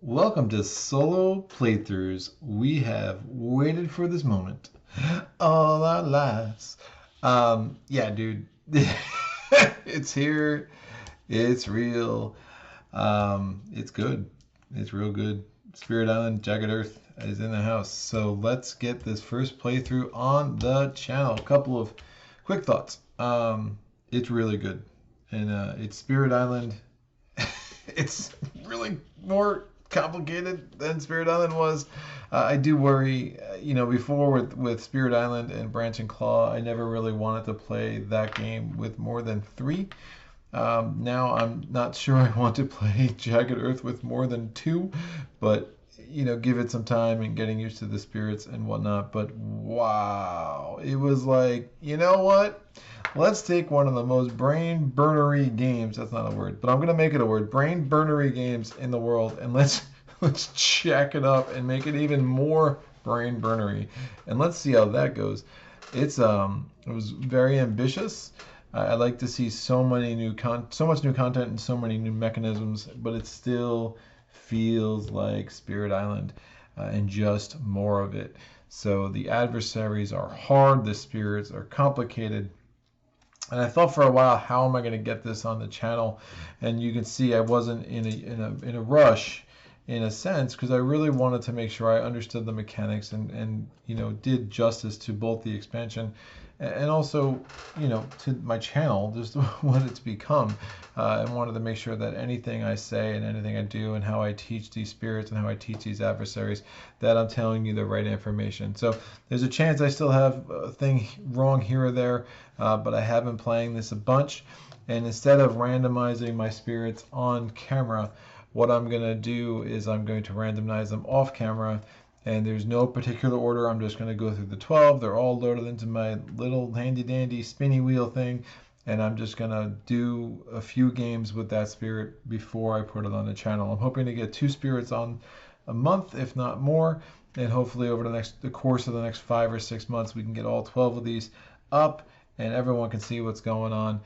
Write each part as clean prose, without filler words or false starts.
Welcome to Solo Playthroughs. We have waited for this moment all our lives. Yeah, dude. It's here. It's real. It's good. It's real good. Spirit Island, Jagged Earth is in the house. So let's get this first playthrough on the channel. A couple of quick thoughts. It's really good. And it's Spirit Island. It's really more complicated than Spirit Island was. I do worry, before with Spirit Island and Branch and Claw, I never really wanted to play that game with more than three. Now I'm not sure I want to play Jagged Earth with more than two, but give it some time and getting used to the spirits and whatnot. But wow, it was like, you know what? Let's take one of the most brain burnery games. That's not a word, but I'm gonna make it a word. Brain burnery games in the world, and let's jack it up and make it even more brain burnery, and let's see how that goes. It was very ambitious. I like to see so much new content and so many new mechanisms, but it still feels like Spirit Island and just more of it. So the adversaries are hard, the spirits are complicated. And I thought for a while, how am I going to get this on the channel? And you can see I wasn't in a rush, in a sense, because I really wanted to make sure I understood the mechanics and did justice to both the expansion and also to my channel, just what it's become. And wanted to make sure that anything I say and anything I do and how I teach these spirits and how I teach these adversaries, that I'm telling you the right information. So there's a chance I still have a thing wrong here or there, but I have been playing this a bunch. And instead of randomizing my spirits on camera, what I'm going to do is I'm going to randomize them off camera, and there's no particular order. I'm just going to go through the 12. They're all loaded into my little handy dandy spinny wheel thing, and I'm just going to do a few games with that spirit before I put it on the channel. I'm hoping to get 2 spirits on a month, if not more, and hopefully over the course of the next 5 or 6 months we can get all 12 of these up, and everyone can see what's going on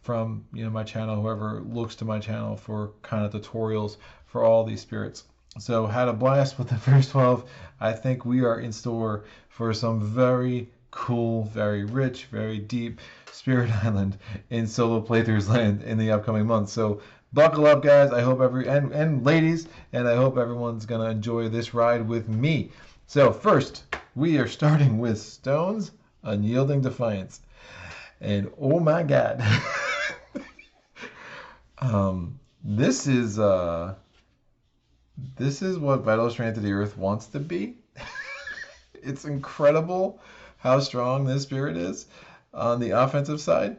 from my channel, whoever looks to my channel for kind of tutorials for all these spirits. So had a blast with the first 12. I think we are in store for some very cool, very rich, very deep Spirit Island in Solo Playthroughs land in the upcoming months. So buckle up, guys. I hope and ladies, and I hope everyone's gonna enjoy this ride with me. So first, we are starting with Stone's Unyielding Defiance. And oh my god. This is what Vital Strand to the Earth wants to be. It's incredible how strong this spirit is on the offensive side.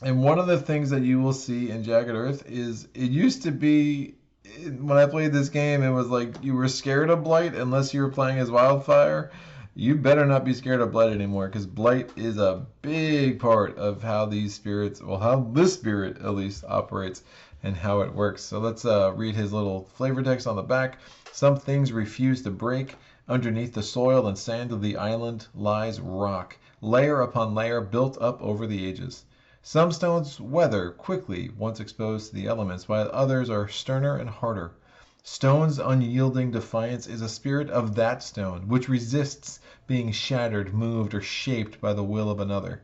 And one of the things that you will see in Jagged Earth is it used to be, when I played this game, it was like you were scared of Blight unless you were playing as Wildfire. You better not be scared of Blight anymore, because Blight is a big part of how these spirits, well, how this spirit at least operates and how it works. So let's read his little flavor text on the back. Some things refuse to break. Underneath the soil and sand of the island lies rock, layer upon layer built up over the ages. Some stones weather quickly once exposed to the elements, while others are sterner and harder. Stone's Unyielding Defiance is a spirit of that stone, which resists being shattered, moved, or shaped by the will of another.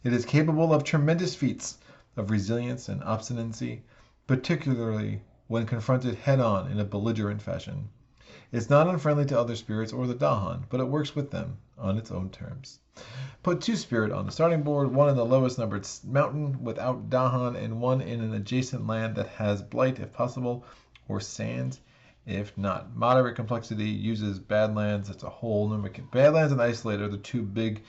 It is capable of tremendous feats of resilience and obstinacy, particularly when confronted head-on in a belligerent fashion. It's not unfriendly to other spirits or the Dahan, but it works with them on its own terms. Put 2 spirit on the starting board, 1 in the lowest numbered mountain without Dahan, and 1 in an adjacent land that has Blight if possible, or sand if not. Moderate complexity, uses badlands. It's a whole new mechanic. Badlands and Isolate are the 2 big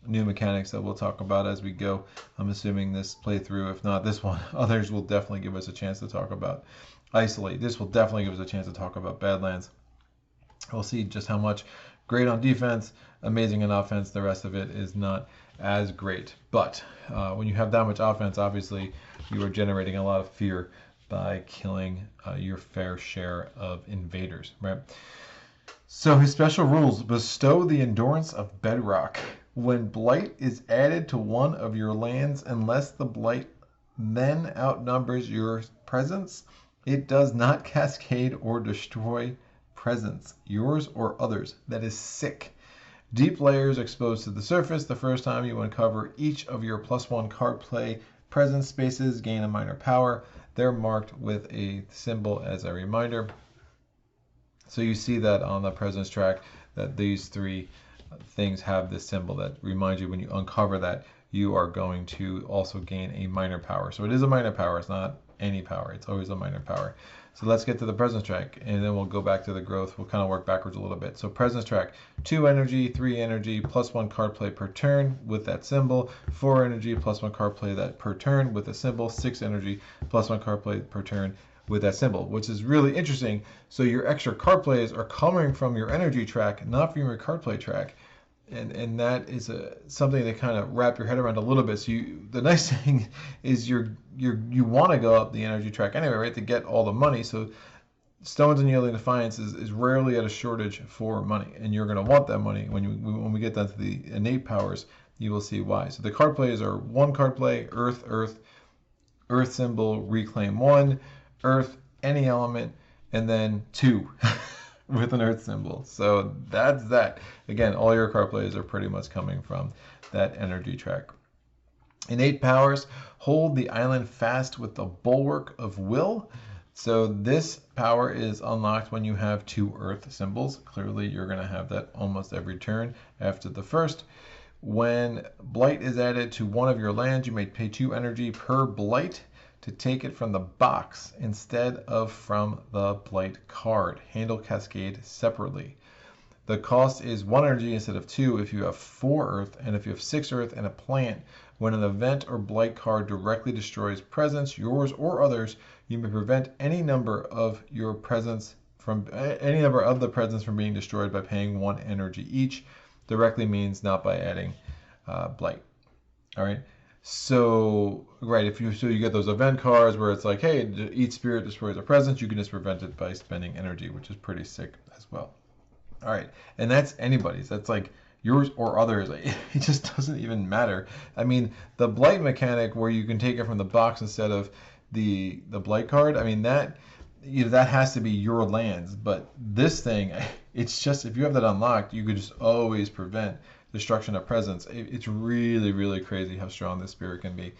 new mechanics that we'll talk about as we go. I'm assuming this playthrough, if not this one, others will definitely give us a chance to talk about Isolate. This will definitely give us a chance to talk about Badlands. We'll see just how much. Great on defense, amazing on offense. The rest of it is not as great. But when you have that much offense, obviously you are generating a lot of fear by killing your fair share of invaders, right? So his special rules: bestow the endurance of bedrock. When blight is added to one of your lands, unless the blight then outnumbers your presence, It does not cascade or destroy presence, yours or others. That is sick. Deep layers exposed to the surface. The first time you uncover each of your +1 card play presence spaces, gain a minor power. They're marked with a symbol as a reminder. So you see that on the presence track that these three things have this symbol that reminds you when you uncover that you are going to also gain a minor power. So it is a minor power. It's not any power. It's always a minor power. So let's get to the presence track, and then we'll go back to the growth. We'll kind of work backwards a little bit. So presence track, 2 energy, 3 energy, +1 card play per turn with that symbol, 4 energy, +1 card play that per turn with a symbol, 6 energy, +1 card play per turn with that symbol, which is really interesting. So your extra card plays are coming from your energy track, not from your card play track. And that is something to kind of wrap your head around a little bit. So the nice thing is you want to go up the energy track anyway, right, to get all the money. So Stones and Yielding Defiance is rarely at a shortage for money, and you're going to want that money. When we get down to the innate powers, you will see why. So the card plays are 1 card play, Earth, Earth symbol, reclaim 1, Earth, any element, and then 2. With an Earth symbol. So that's that. Again, all your card plays are pretty much coming from that energy track. Innate powers, hold the island fast with the bulwark of will. So this power is unlocked when you have 2 Earth symbols. Clearly you're going to have that almost every turn after the first. When blight is added to one of your lands, you may pay 2 energy per blight to take it from the box instead of from the blight card. Handle cascade separately. The cost is 1 energy instead of 2 if you have 4 Earth, and if you have 6 Earth and a plant. When an event or blight card directly destroys presence, yours or others, you may prevent any number of the presence from being destroyed by paying 1 energy each. Directly means not by adding blight. All right. So, right, you get those event cards where it's like, hey, each spirit destroys a presence, you can just prevent it by spending energy, which is pretty sick as well. All right, and that's anybody's. That's like yours or others. It just doesn't even matter. I mean, the blight mechanic where you can take it from the box instead of the blight card, I mean, that has to be your lands. But this thing, it's just, if you have that unlocked, you could just always prevent destruction of presence. It's really, really crazy how strong this spirit can be.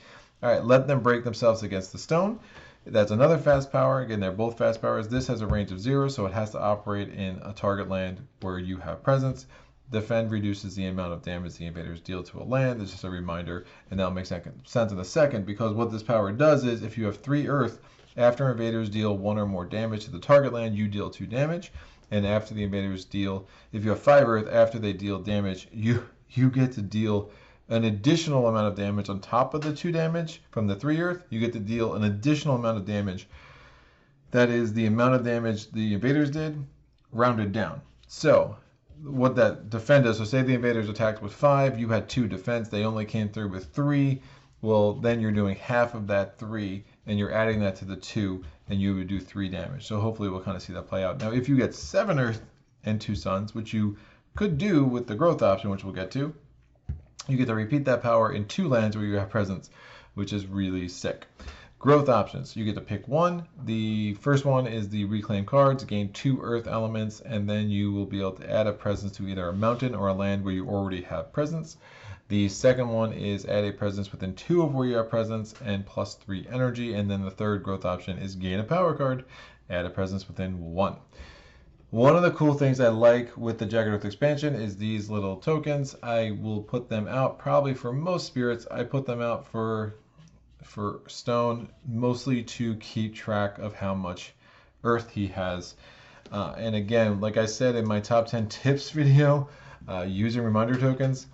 All right, let them break themselves against the stone. That's another fast power. Again, they're both fast powers. This has a range of 0, so it has to operate in a target land where you have presence. Defend reduces the amount of damage the invaders deal to a land. It's just a reminder, and that'll make sense in a second, because what this power does is if you have 3 Earth, after invaders deal 1 or more damage to the target land, you deal 2 damage. And after the invaders deal, if you have 5 Earth, after they deal damage, you get to deal an additional amount of damage on top of the 2 damage from the 3 Earth. You get to deal an additional amount of damage. That is the amount of damage the invaders did, rounded down. So what that defend does, so say the invaders attacked with 5, you had 2 defense, they only came through with 3. Well, then you're doing half of that 3, and you're adding that to the 2, and you would do 3 damage. So hopefully we'll kind of see that play out. Now, if you get 7 Earth and 2 Suns, which you could do with the growth option, which we'll get to, you get to repeat that power in 2 lands where you have presence, which is really sick. Growth options, you get to pick 1. The first one is the reclaim cards, gain 2 Earth elements, and then you will be able to add a presence to either a mountain or a land where you already have presence. The second one is add a presence within 2 of where you have presence and plus 3 energy. And then the third growth option is gain a power card, add a presence within 1. One of the cool things I like with the Jagged Earth expansion is these little tokens. I will put them out probably for most spirits. I put them out for Stone, mostly to keep track of how much Earth he has. And again, like I said in my top 10 tips video, using reminder tokens,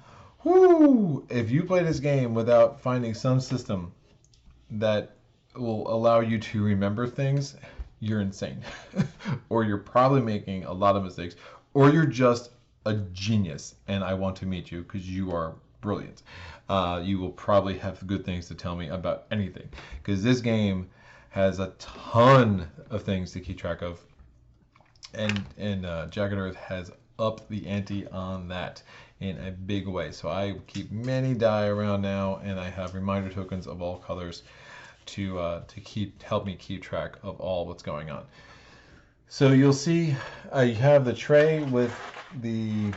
whoo! If you play this game without finding some system that will allow you to remember things, you're insane. Or you're probably making a lot of mistakes, or you're just a genius, and I want to meet you because you are brilliant. You will probably have good things to tell me about anything, because this game has a ton of things to keep track of, and Jagged Earth has upped the ante on that in a big way. So I keep many die around now, and I have reminder tokens of all colors to help me keep track of all what's going on. So you'll see you have the tray with the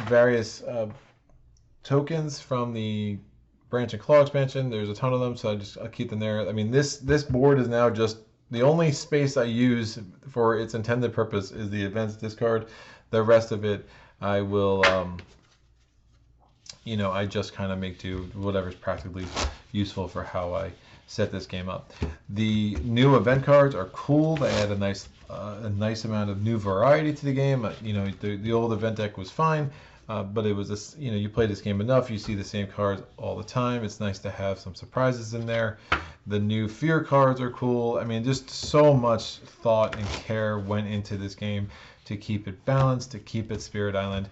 various tokens from the Branch and Claw expansion. There's a ton of them, so I'll keep them there. I mean, this board is now just the only space I use for its intended purpose is the events discard. The rest of it, I will, I just kind of make do whatever's practically useful for how I set this game up. The new event cards are cool. They add a nice amount of new variety to the game. The old event deck was fine. But it was this, you play this game enough, you see the same cards all the time. It's nice to have some surprises in there. The new fear cards are cool. I mean, just so much thought and care went into this game to keep it balanced, to keep it Spirit Island.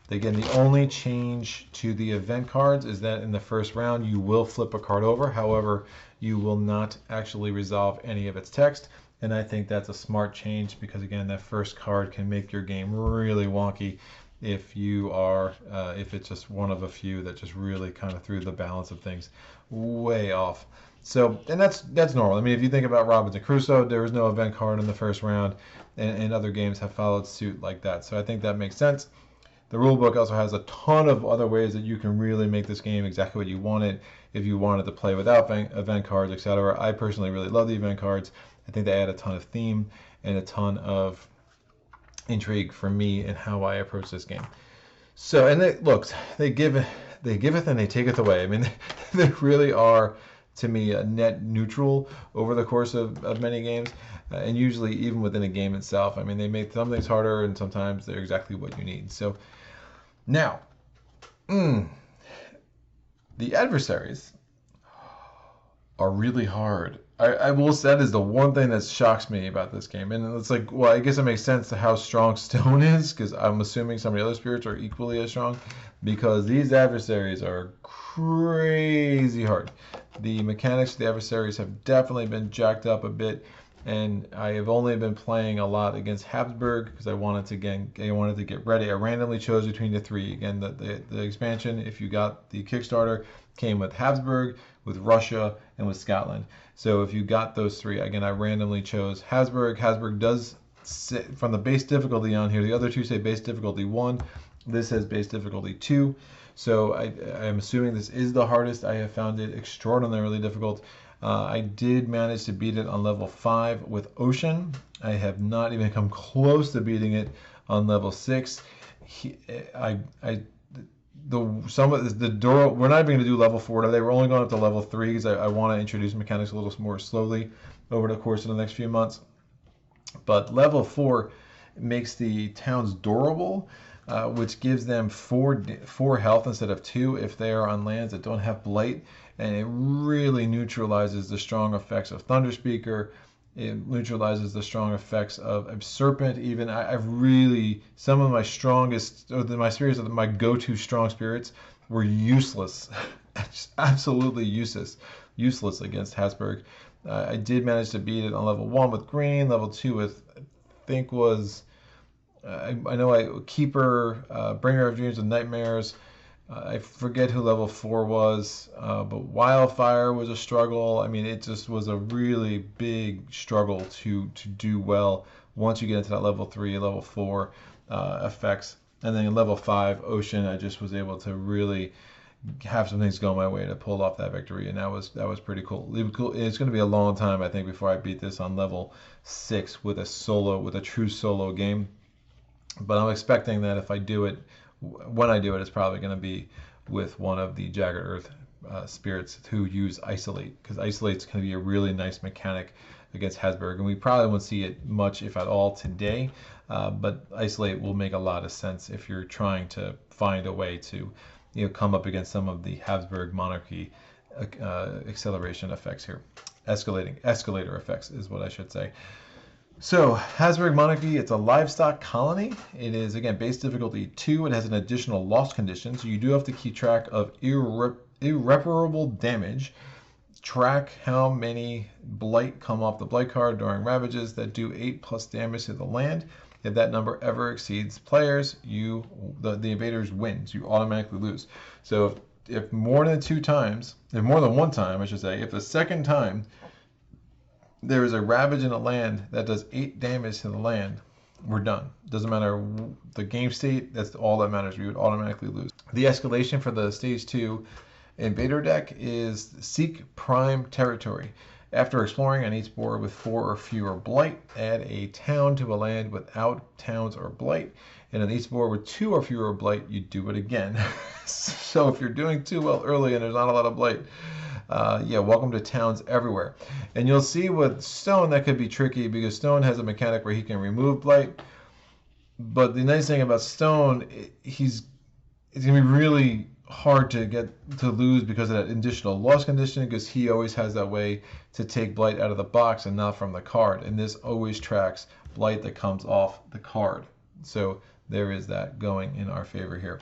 Again, the only change to the event cards is that in the first round, you will flip a card over. However, you will not actually resolve any of its text. And I think that's a smart change because, again, that first card can make your game really wonky if it's just one of a few that just really kind of threw the balance of things way off. So, and that's normal. I mean, if you think about Robinson Crusoe, there was no event card in the first round, and other games have followed suit like that. So I think that makes sense. The rulebook also has a ton of other ways that you can really make this game exactly what you want it. If you wanted to play without event cards, etc. I personally really love the event cards. I think they add a ton of theme and a ton of intrigue for me and how I approach this game. So, and they giveth and they taketh away. I mean, they really are, to me, a net neutral over the course of many games, and usually even within a game itself. I mean, they make some things harder, and sometimes they're exactly what you need. So, now, the adversaries are really hard. I will say that is the one thing that shocks me about this game. And it's like, well, I guess it makes sense to how strong Stone is, because I'm assuming some of the other spirits are equally as strong, because these adversaries are crazy hard. The mechanics of the adversaries have definitely been jacked up a bit, and I have only been playing a lot against Habsburg because I wanted to get ready. I randomly chose between the three. Again, the expansion, if you got the Kickstarter, came with Habsburg, with Russia, and with Scotland. So if you got those three, again, I randomly chose Habsburg. Habsburg does sit from the base difficulty on here. The other two say base difficulty 1. This says base difficulty 2. So I'm assuming this is the hardest. I have found it extraordinarily difficult. I did manage to beat it on level 5 with Ocean. I have not even come close to beating it on level 6. We're not even going to do level 4 today. We're only going up to level 3 because I want to introduce mechanics a little more slowly over the course of the next few months. But level 4 makes the towns durable, which gives them 4 health instead of 2 if they are on lands that don't have blight, and it really neutralizes the strong effects of Thunderspeaker. It neutralizes the strong effects of Serpent. Even I've really, some of my strongest, my spirits, my go-to strong spirits were useless, absolutely useless against Habsburg. I did manage to beat it on level 1 with green, level 2 with, I think was, Keeper, Bringer of Dreams and Nightmares. I forget who level 4 was, but Wildfire was a struggle. I mean, it just was a really big struggle to do well once you get into that level 3, level 4 effects. And then in level 5, Ocean, I just was able to really have some things go my way to pull off that victory, and that was pretty cool. It's going to be a long time, I think, before I beat this on level 6 with a true solo game. But I'm expecting that if I do it, when I do it, it's probably going to be with one of the Jagged Earth spirits who use Isolate, because Isolate's going to be a really nice mechanic against Habsburg, and we probably won't see it much, if at all, today. But Isolate will make a lot of sense if you're trying to find a way to, come up against some of the Habsburg monarchy acceleration effects here. Escalator effects is what I should say. So, Habsburg Monarchy, it's a livestock colony. It is, again, base difficulty 2. It has an additional loss condition, so you do have to keep track of irreparable damage. Track how many blight come off the blight card during ravages that do 8+ damage to the land. If that number ever exceeds players, the invaders wins. You automatically lose. So if more than one time, I should say, if the second time there is a ravage in a land that does 8 damage to the land, we're done. Doesn't matter the game state, that's all that matters. We would automatically lose. The escalation for the stage 2 invader deck is seek prime territory. After exploring on each board with 4 or fewer blight, add a town to a land without towns or blight. And on each board with 2 or fewer blight, you do it again. So if you're doing too well early and there's not a lot of blight, yeah, welcome to towns everywhere. And you'll see with Stone that could be tricky because Stone has a mechanic where he can remove blight. But the nice thing about Stone, it's going to be really hard to get to lose because of that additional loss condition, because he always has that way to take blight out of the box and not from the card. And this always tracks blight that comes off the card. So there is that going in our favor here.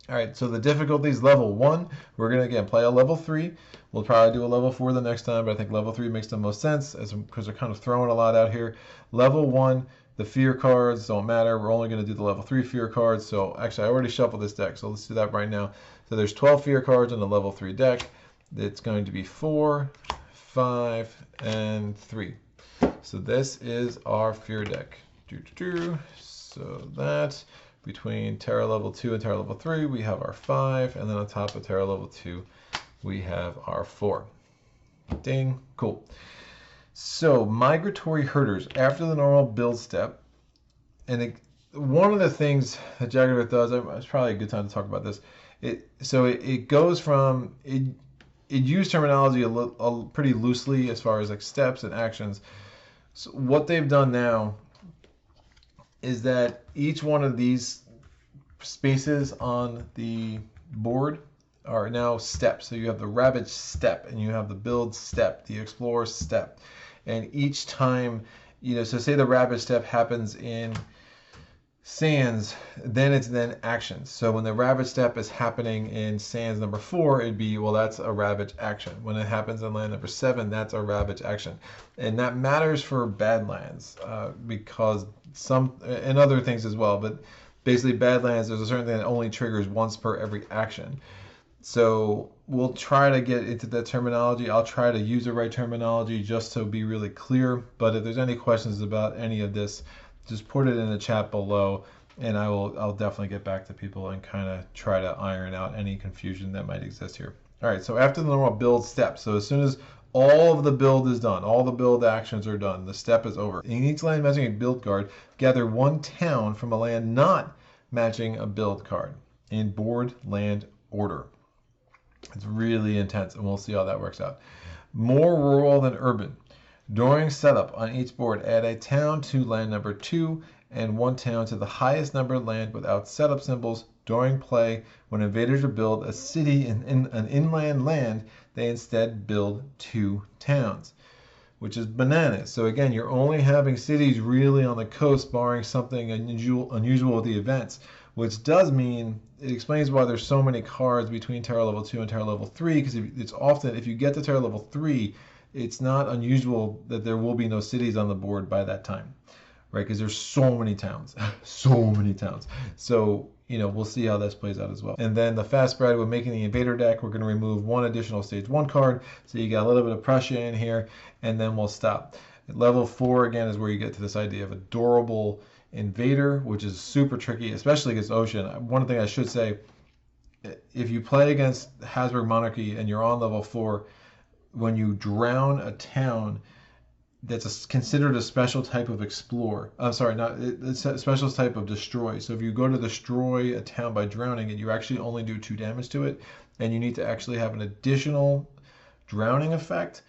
All right, so the difficulty is level 1. We're going to, again, play a level 3. We'll probably do a level 4 the next time, but I think level 3 makes the most sense because they're kind of throwing a lot out here. Level 1, the fear cards don't matter. We're only going to do the level 3 fear cards. So actually, I already shuffled this deck, so let's do that right now. So there's 12 fear cards in the level 3 deck. It's going to be 4, 5, and 3. So this is our fear deck. So that... between Terra level 2 and Terra level 3, we have our 5, and then on top of Terra level 2, we have our 4. Ding, cool. So, migratory herders, after the normal build step, and one of the things that Jagged Earth does, it's probably a good time to talk about this, it goes from, it used terminology pretty loosely as far as like steps and actions. So what they've done now is that each one of these spaces on the board are now steps. So you have the Ravage step, and you have the build step, the explore step. And each time, so say the Ravage step happens in Sands, then it's actions. So when the Ravage step is happening in Sands number 4, it'd be, well, that's a Ravage action. When it happens in land number 7, that's a Ravage action. And that matters for Badlands because and other things as well, but basically Badlands, there's a certain thing that only triggers once per every action. So we'll try to get into that terminology. I'll try to use the right terminology just to be really clear, but if there's any questions about any of this, just put it in the chat below, and I'll definitely get back to people and kind of try to iron out any confusion that might exist here. All right, so after the normal build step, so as soon as all of the build is done, all the build actions are done, the step is over. In each land matching a build card, gather 1 town from a land not matching a build card in board land order. It's really intense, and we'll see how that works out. More rural than urban. During setup on each board, add a town to land number 2 and 1 town to the highest numbered land without setup symbols. During play, when invaders build a city in an inland land, they instead build 2 towns, which is bananas. So again, you're only having cities really on the coast, barring something unusual with the events, which does mean it explains why there's so many cards between Terra level 2 and Terra level 3, because it's often, if you get to Terra level 3, it's not unusual that there will be no cities on the board by that time, right? Because there's so many towns, so many towns. So, we'll see how this plays out as well. And then the fast spread, when making the invader deck, we're going to remove 1 additional stage 1 card. So you got a little bit of pressure in here, and then we'll stop. At level 4, again, is where you get to this idea of a durable invader, which is super tricky, especially against Ocean. One thing I should say, if you play against Habsburg Monarchy and you're on level 4, when you drown a town, that's considered a special type of explore. It's a special type of destroy. So if you go to destroy a town by drowning it, you actually only do 2 damage to it, and you need to actually have an additional drowning effect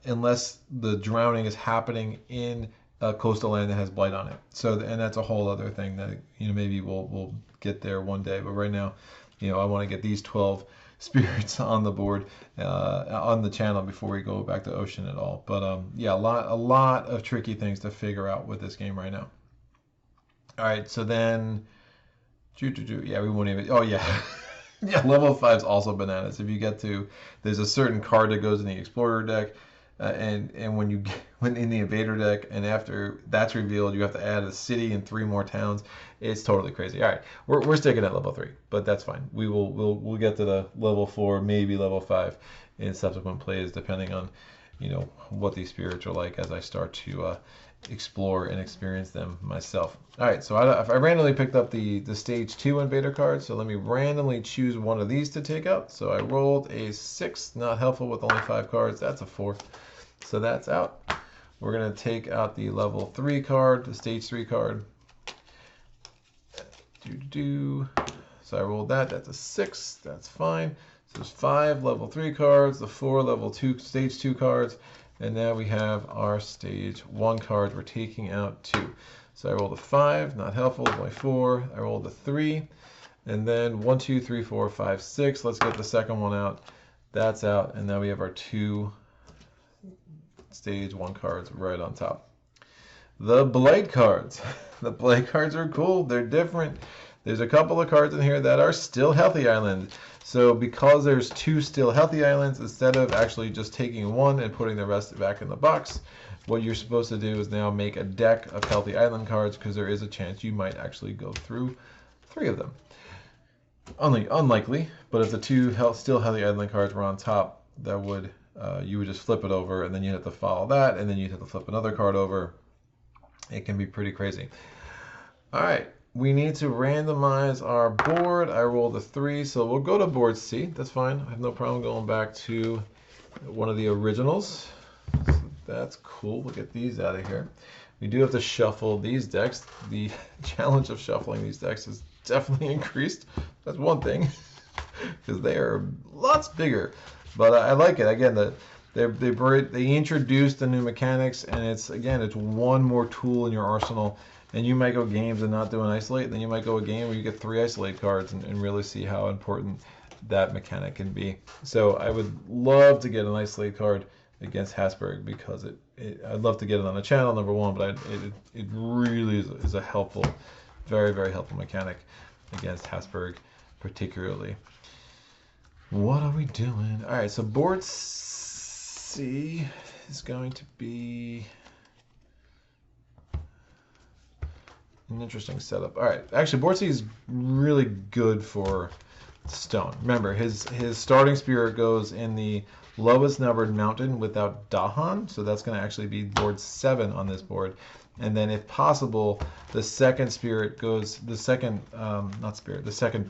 unless the drowning is happening in a coastal land that has blight on it. So, and that's a whole other thing that maybe we'll get there one day. But right now, I want to get these 12 spirits on the board on the channel before we go back to Ocean at all. But yeah, a lot of tricky things to figure out with this game right now. All right, so then yeah, we won't even, oh yeah. Yeah, level 5 is also bananas. If you get to, there's a certain card that goes in the Explorer deck, and when in the Invader deck, and after that's revealed, you have to add a city and 3 more towns. It's totally crazy. All right, we're sticking at level 3, but that's fine. We'll get to the level 4, maybe level 5 in subsequent plays, depending on you know, what these spirits are like as I start to explore and experience them myself. All right, so I randomly picked up the stage 2 invader card, so let me randomly choose one of these to take out. So I rolled a 6, not helpful with only 5 cards. That's a 4, so that's out. We're gonna take out the level 3 card, the stage 3 card. So I rolled that, that's a 6, that's fine. So there's 5 level 3 cards, the 4 level 2 stage 2 cards, and now we have our stage 1 card. We're taking out 2. So I rolled a 5, not helpful, only 4. I rolled a 3, and then 1, 2, 3, 4, 5, 6. Let's get the second one out. That's out, and now we have our 2 stage 1 cards right on top. The Blight cards. The Blight cards are cool. They're different. There's a couple of cards in here that are still healthy islands. So because there's 2 still healthy islands, instead of actually just taking 1 and putting the rest back in the box, what you're supposed to do is now make a deck of healthy island cards, because there is a chance you might actually go through 3 of them. Unlikely, but if the 2 still healthy island cards were on top, that would you would just flip it over, and then you'd have to follow that, and then you'd have to flip another card over. It can be pretty crazy. All right. We need to randomize our board. I rolled a 3, so we'll go to board C. That's fine. I have no problem going back to one of the originals. So that's cool. We'll get these out of here. We do have to shuffle these decks. The challenge of shuffling these decks is definitely increased. That's one thing, because they are lots bigger. But I like it. Again, they introduced the new mechanics, and it's one more tool in your arsenal. And you might go games and not do an isolate, and then you might go a game where you get 3 isolate cards and really see how important that mechanic can be. So I would love to get an isolate card against Habsburg, because I'd love to get it on the channel, number one, but it really is a helpful, very, very helpful mechanic against Habsburg particularly. What are we doing? All right, so board C is going to be an interesting setup. All right, actually, board C is really good for stone. Remember, his starting spirit goes in the lowest numbered mountain without Dahan, so that's going to actually be board 7 on this board. And then, if possible, the second spirit goes, the second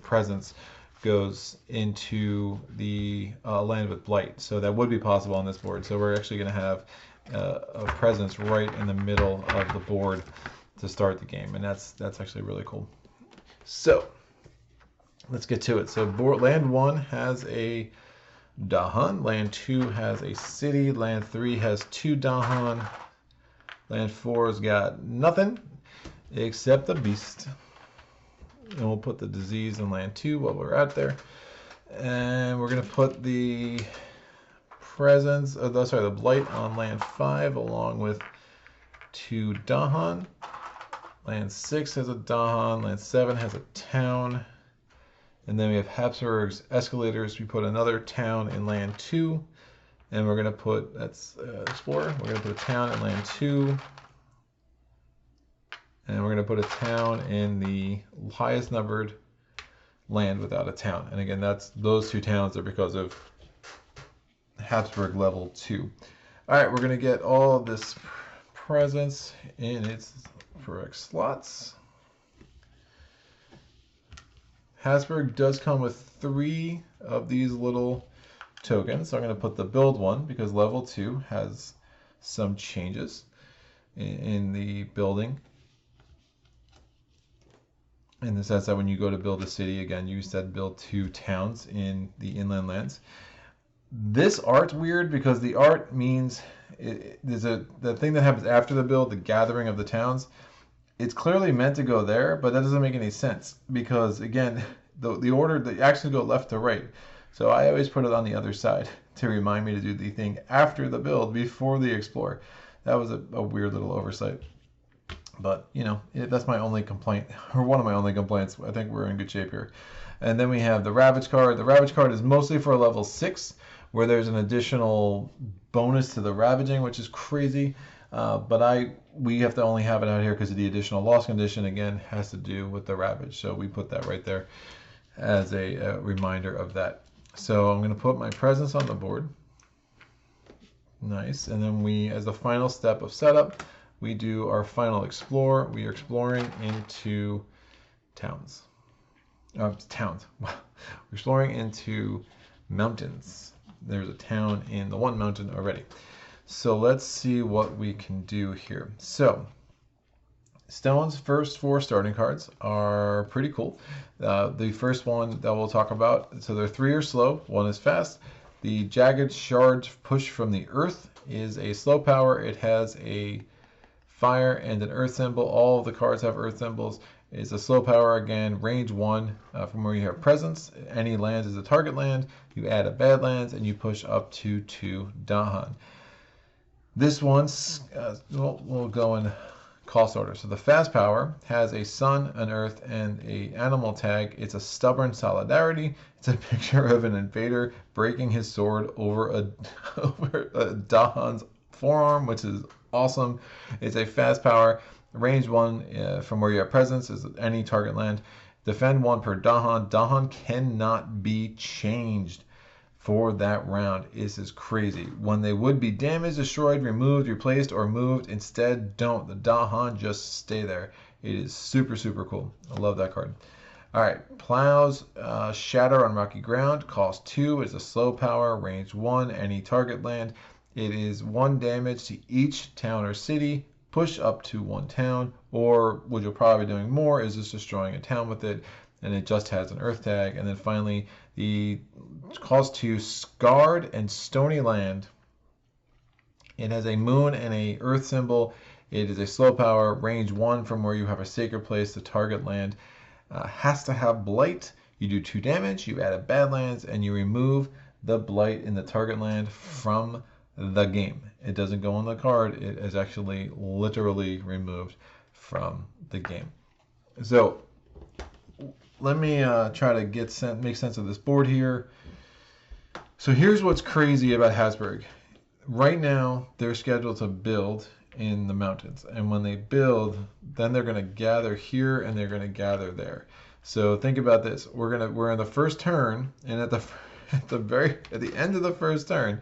presence goes into the land with blight. So that would be possible on this board. So we're actually going to have a presence right in the middle of the board to start the game, and that's actually really cool. So let's get to it. So land 1 has a Dahan, land 2 has a city, land 3 has 2 Dahan, land 4's got nothing except the beast. And we'll put the disease in land 2 while we're out there, and we're going to put the the blight on land 5 along with 2 Dahan. Land 6 has a Dahan, land 7 has a town, and then we have Habsburg's escalators. We put another town in land 2, and we're going to put, that's Explorer, we're going to put a town in land 2, and we're going to put a town in the highest numbered land without a town. And again, those 2 towns are because of Habsburg level 2. All right, we're going to get all of this presence in its correct slots. Habsburg does come with 3 of these little tokens. So I'm going to put the build one, because level 2 has some changes in the building, in the sense that when you go to build a city, again, you said build 2 towns in the inland lands. This art's weird, because the art means the thing that happens after the build, the gathering of the towns. It's clearly meant to go there, but that doesn't make any sense, because again, the order, the actions go left to right. So I always put it on the other side to remind me to do the thing after the build, before the explore. That was a weird little oversight. But, you know, that's my only complaint, or one of my only complaints. I think we're in good shape here. And then we have the Ravage Card. The Ravage Card is mostly for level 6, where there's an additional bonus to the ravaging, which is crazy. But we have to only have it out here because of the additional loss condition. Again, has to do with the Ravage. So we put that right there as a reminder of that. So I'm going to put my presence on the board. Nice. And then we, as the final step of setup, we do our final explore. We are exploring into towns. Towns. We're exploring into mountains. There's a town in the one mountain already. So let's see what we can do here. So Stone's first 4 starting cards are pretty cool. The first one that we'll talk about, so there are 3 are slow, 1 is fast. The Jagged Shard Push from the Earth is a slow power. It has a fire and an earth symbol. All of the cards have earth symbols. It's a slow power again, range 1 from where you have presence. Any lands is a target land. You add a badlands and you push up to 2 Dahan. This one's, we'll go in cost order. So the fast power has a sun, an earth, and a animal tag. It's a stubborn solidarity. It's a picture of an invader breaking his sword over a Dahan's forearm, which is awesome. It's a fast power. Range 1 from where you have presence is any target land. Defend 1 per Dahan. Dahan cannot be changed for that round. This is crazy. When they would be damaged, destroyed, removed, replaced, or moved, instead don't. The Dahan just stay there. It is super, super cool. I love that card. All right, Plows Shatter on Rocky Ground. Cost 2 is a slow power. Range 1, any target land. It is 1 damage to each town or city. Push up to 1 town, or what you'll probably be doing more is just destroying a town with it, and it just has an earth tag. And then finally, the cost 2 Scarred and Stony Land. It has a moon and a earth symbol. It is a slow power, range 1 from where you have a sacred place. The target land has to have blight. You do 2 damage, you add a badlands, and you remove the blight in the target land from the game. It doesn't go on the card. It is actually literally removed from the game. So let me try to make sense of this board here. So here's what's crazy about Habsburg. Right now, they're scheduled to build in the mountains. And when they build, then they're going to gather here and they're going to gather there. So think about this. We're in the first turn, and at the end of the first turn,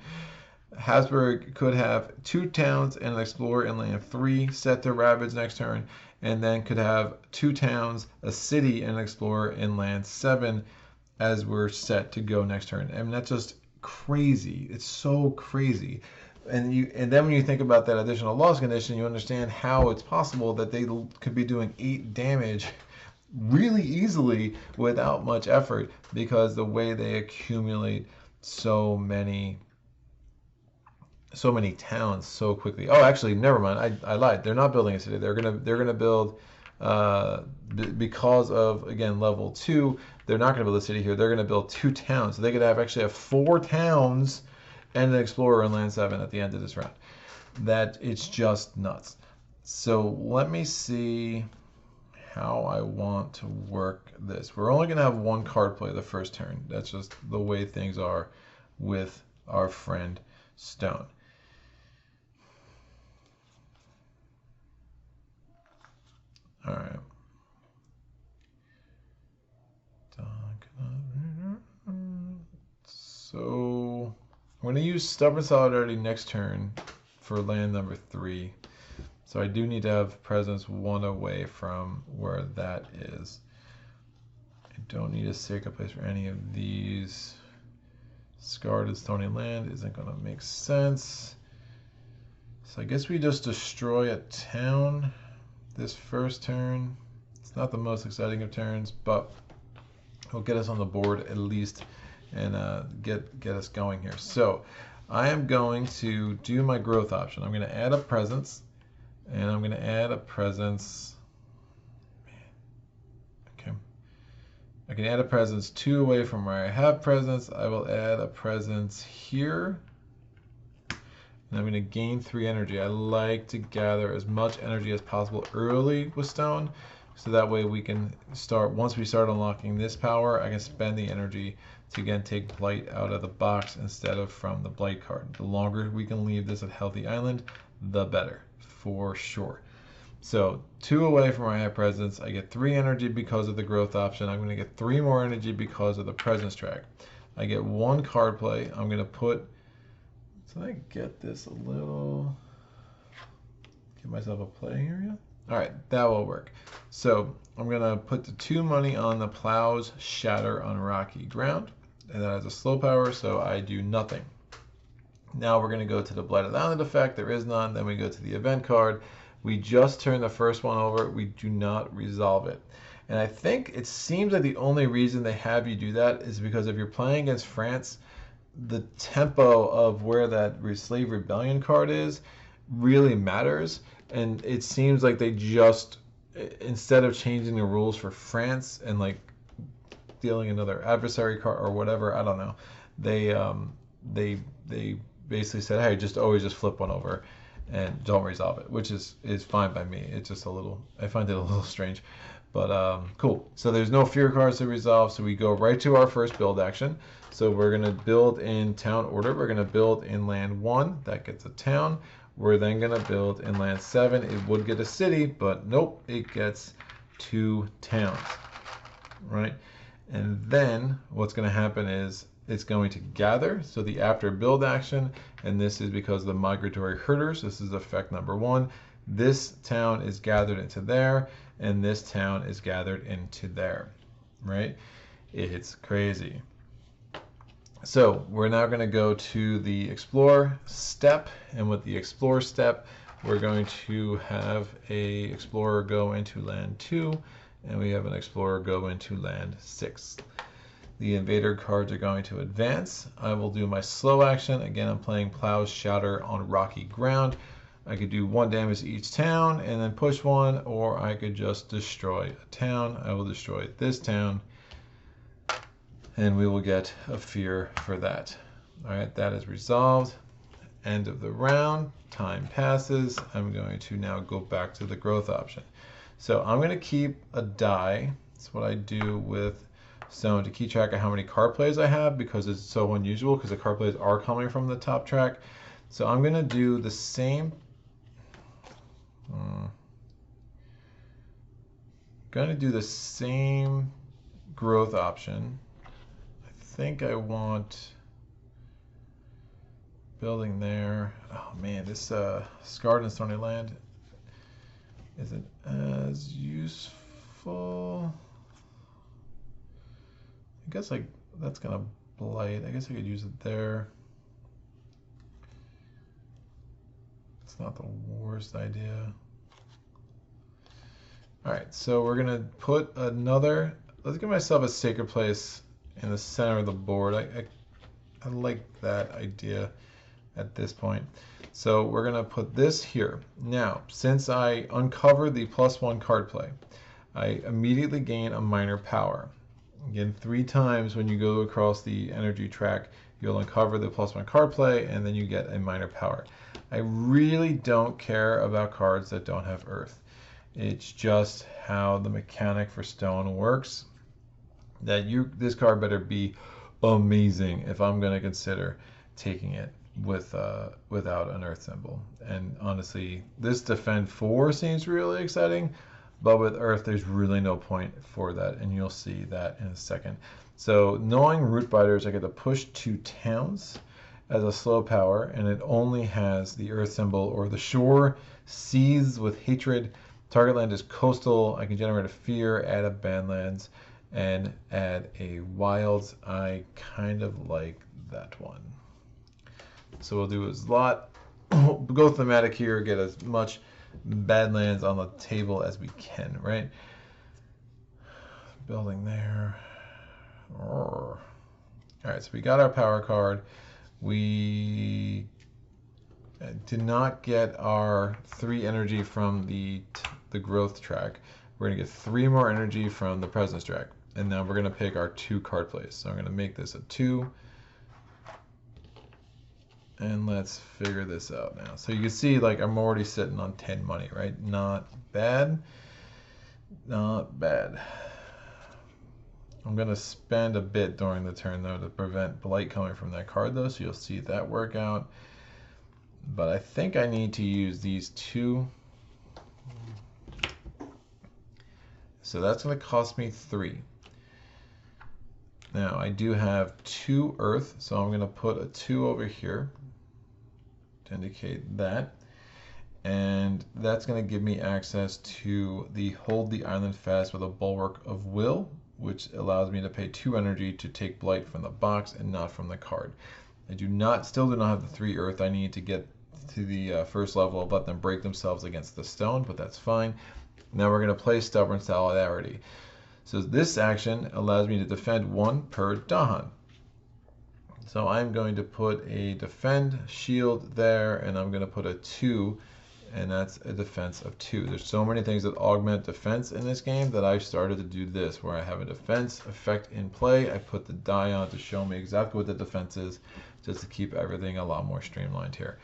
Habsburg could have 2 towns and an explorer in land 3 set to ravage next turn, and then could have 2 towns, a city, and an explorer in land 7 as we're set to go next turn. I mean, that's just crazy. It's so crazy. And then when you think about that additional loss condition, you understand how it's possible that they could be doing 8 damage really easily without much effort, because the way they accumulate so many towns so quickly. Oh, actually, never mind. I lied. They're not building a city. They're gonna build because of, again, level 2. They're not gonna build a city here. They're gonna build 2 towns. So they could actually have 4 towns and an explorer in land 7 at the end of this round. It's just nuts. So let me see how I want to work this. We're only gonna have 1 card play the first turn. That's just the way things are with our friend Stone. All right. So I'm going to use Stubborn Solidarity next turn for land number 3. So I do need to have presence 1 away from where that is. I don't need a sacred place for any of these. Scarred and Stony Land isn't going to make sense. So I guess we just destroy a town this first turn. It's not the most exciting of turns, but it'll get us on the board at least, and get us going here. So I am going to do my growth option. I'm going to add a presence, and I'm going to add a presence. Okay. I can add a presence 2 away from where I have presence. I will add a presence here. And I'm going to gain 3 energy. I like to gather as much energy as possible early with Stone, so that way we can start, once we start unlocking this power, I can spend the energy to again take Blight out of the box instead of from the Blight card. The longer we can leave this at Healthy Island, the better, for sure. So 2 away from where I have presence. I get 3 energy because of the growth option. I'm going to get 3 more energy because of the presence track. I get 1 card play. I'm going to put So I get this a little, give myself a playing area. All right, that will work. So I'm gonna put the 2 money on the Plows Shatter on rocky ground, and that has a slow power, so I do nothing. Now we're gonna go to the Blighted Island effect. There is none. Then we go to the event card. We just turn the first one over. We do not resolve it. And I think it seems like the only reason they have you do that is because if you're playing against France, the tempo of where that Slave Rebellion card is really matters. And it seems like they just, instead of changing the rules for France and like dealing another adversary card or whatever, I don't know, they basically said, hey, just always just flip one over and don't resolve it, which is fine by me. It's just a little, I find it a little strange, but cool. So there's no fear cards to resolve, so we go right to our first build action. So we're gonna build in town order. We're gonna build in land 1, that gets a town. We're then gonna build in land 7. It would get a city, but nope, it gets 2 towns, right? And then what's gonna happen is it's going to gather, so the after build action, and this is because of the migratory herders. This is effect number 1. This town is gathered into there, and this town is gathered into there, right? It's crazy. So we're now going to go to the explore step, and with the explore step, we're going to have a explorer go into land 2, and we have an explorer go into land 6. The invader cards are going to advance. I will do my slow action. Again, I'm playing Plow's Shatter on rocky ground. I could do 1 damage to each town and then push 1, or I could just destroy a town. I will destroy this town, and we will get a fear for that. All right, that is resolved. End of the round. Time passes. I'm going to now go back to the growth option. So I'm going to keep a die. That's what I do with Stone to keep track of how many card plays I have, because it's so unusual because the card plays are coming from the top track. So I'm going to do the same. Going to do the same growth option. I think I want building there. Oh man, this Scarred and Stony Land isn't as useful. I guess like that's gonna blight. I guess I could use it there. It's not the worst idea. All right, so we're gonna put another. Let's give myself a sacred place in the center of the board. I like that idea at this point. So we're gonna put this here. Now, since I uncovered the +1 card play, I immediately gain a minor power. Again, 3 times when you go across the energy track, you'll uncover the +1 card play, and then you get a minor power. I really don't care about cards that don't have Earth. It's just how the mechanic for Stone works. That this card better be amazing if I'm going to consider taking it without an Earth symbol. And honestly, this Defend 4 seems really exciting, but with Earth, there's really no point for that, and you'll see that in a second. So knowing Root Biters, I get to push 2 towns as a slow power, and it only has the Earth symbol or the shore seethes with hatred. Target land is coastal. I can generate a fear, add a badlands, and add a wilds. I kind of like that one. So we'll do a lot. Go thematic here, get as much badlands on the table as we can, right? Building there. All right, so we got our power card. We did not get our 3 energy from the growth track. We're gonna get 3 more energy from the presence track, and now we're gonna pick our 2 card plays. So I'm gonna make this a 2. And let's figure this out now. So you can see, like, I'm already sitting on 10 money, right? Not bad. Not bad. I'm going to spend a bit during the turn, though, to prevent blight coming from that card, though. So you'll see that work out. But I think I need to use these 2. So that's going to cost me 3. Now, I do have 2 Earth, so I'm going to put a 2 over here. to indicate that. And that's going to give me access to the Hold the Island Fast with a Bulwark of Will, which allows me to pay 2 energy to take Blight from the box and not from the card. I still do not have the 3 Earth I need to get to the first level of let them break themselves against the stone, but that's fine. Now we're going to play Stubborn Solidarity. So this action allows me to defend 1 per Dahan. So I'm going to put a defend shield there, and I'm going to put a 2, and that's a defense of 2. There's so many things that augment defense in this game that I've started to do this, where I have a defense effect in play. I put the die on to show me exactly what the defense is, just to keep everything a lot more streamlined here,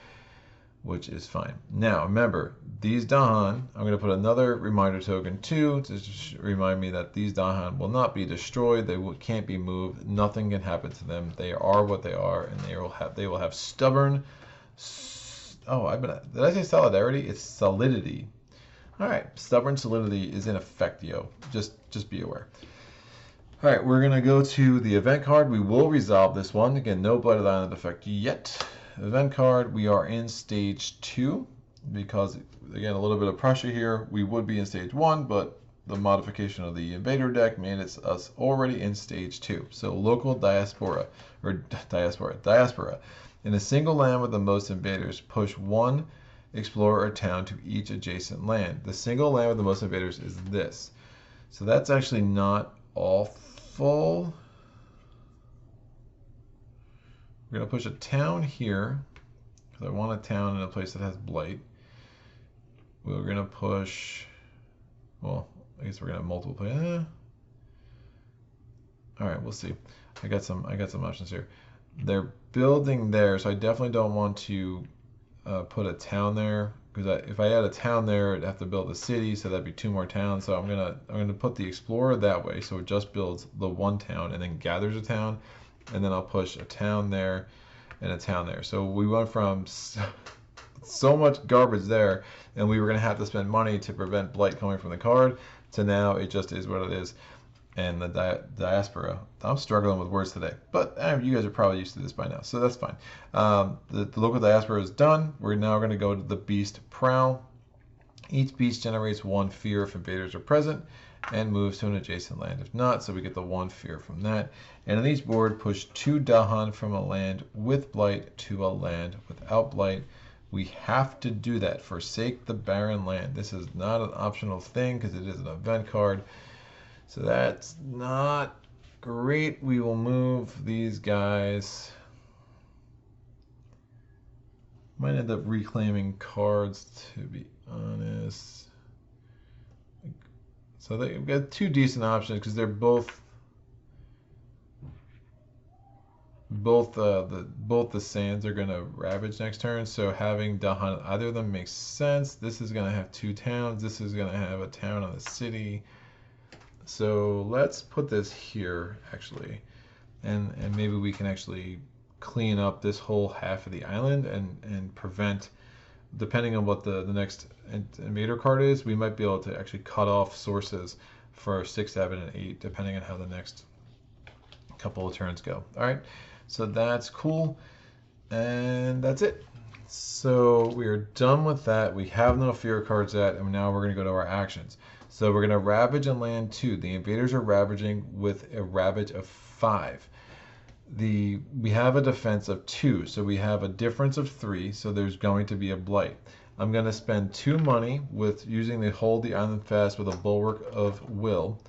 which is fine. Now remember, these Dahan, I'm going to put another reminder token too, to just remind me that these Dahan will not be destroyed. They can't be moved. Nothing can happen to them. They are what they are, and they will have stubborn. Did I say solidarity? It's solidity. All right, stubborn solidity is in effect, yo. Just be aware. All right, we're gonna go to the event card. We will resolve this one. Again, no Blighted Island effect yet. Event card, we are in stage 2 because, again, a little bit of pressure here. We would be in stage 1, but the modification of the invader deck made us already in stage 2. So local diaspora. In a single land with the most invaders, push 1 explorer or town to each adjacent land. The single land with the most invaders is this. So that's actually not awful. We're going to push a town here, because I want a town in a place that has blight. We're going to push, well, I guess we're going to have multiple places. All right, we'll see. I got some options here. They're building there, so I definitely don't want to put a town there, because if I add a town there, I'd have to build a city, so that'd be 2 more towns. So I'm gonna put the explorer that way, so it just builds the 1 town and then gathers a town, and then I'll push a town there and a town there. So we went from so much garbage there, and we were gonna have to spend money to prevent blight coming from the card, to now it just is what it is. And the diaspora. I'm struggling with words today, but you guys are probably used to this by now, so that's fine. The local diaspora is done. We're now going to go to the Beast Prowl. Each beast generates 1 fear if invaders are present, and moves to an adjacent land if not, so we get the 1 fear from that. And on each board, push 2 Dahan from a land with blight to a land without blight. We have to do that. Forsake the barren land. This is not an optional thing because it is an event card. So that's not great. We will move these guys. Might end up reclaiming cards, to be honest. So they've got 2 decent options because they're both the sands are going to ravage next turn. So having Dahan, either of them makes sense. This is going to have 2 towns. This is going to have a town on the city. So let's put this here, actually, and maybe we can actually clean up this whole half of the island and prevent, depending on what the next invader card is, we might be able to actually cut off sources for 6, 7, and 8, depending on how the next couple of turns go. All right, so that's cool, and that's it. So we are done with that. We have no fear cards yet, and now we're going to go to our actions. So we're going to ravage and land 2. The invaders are ravaging with a ravage of 5. We have a defense of 2, so we have a difference of 3, so there's going to be a blight. I'm going to spend 2 money with using the Hold the Island Fast with a Bulwark of Will,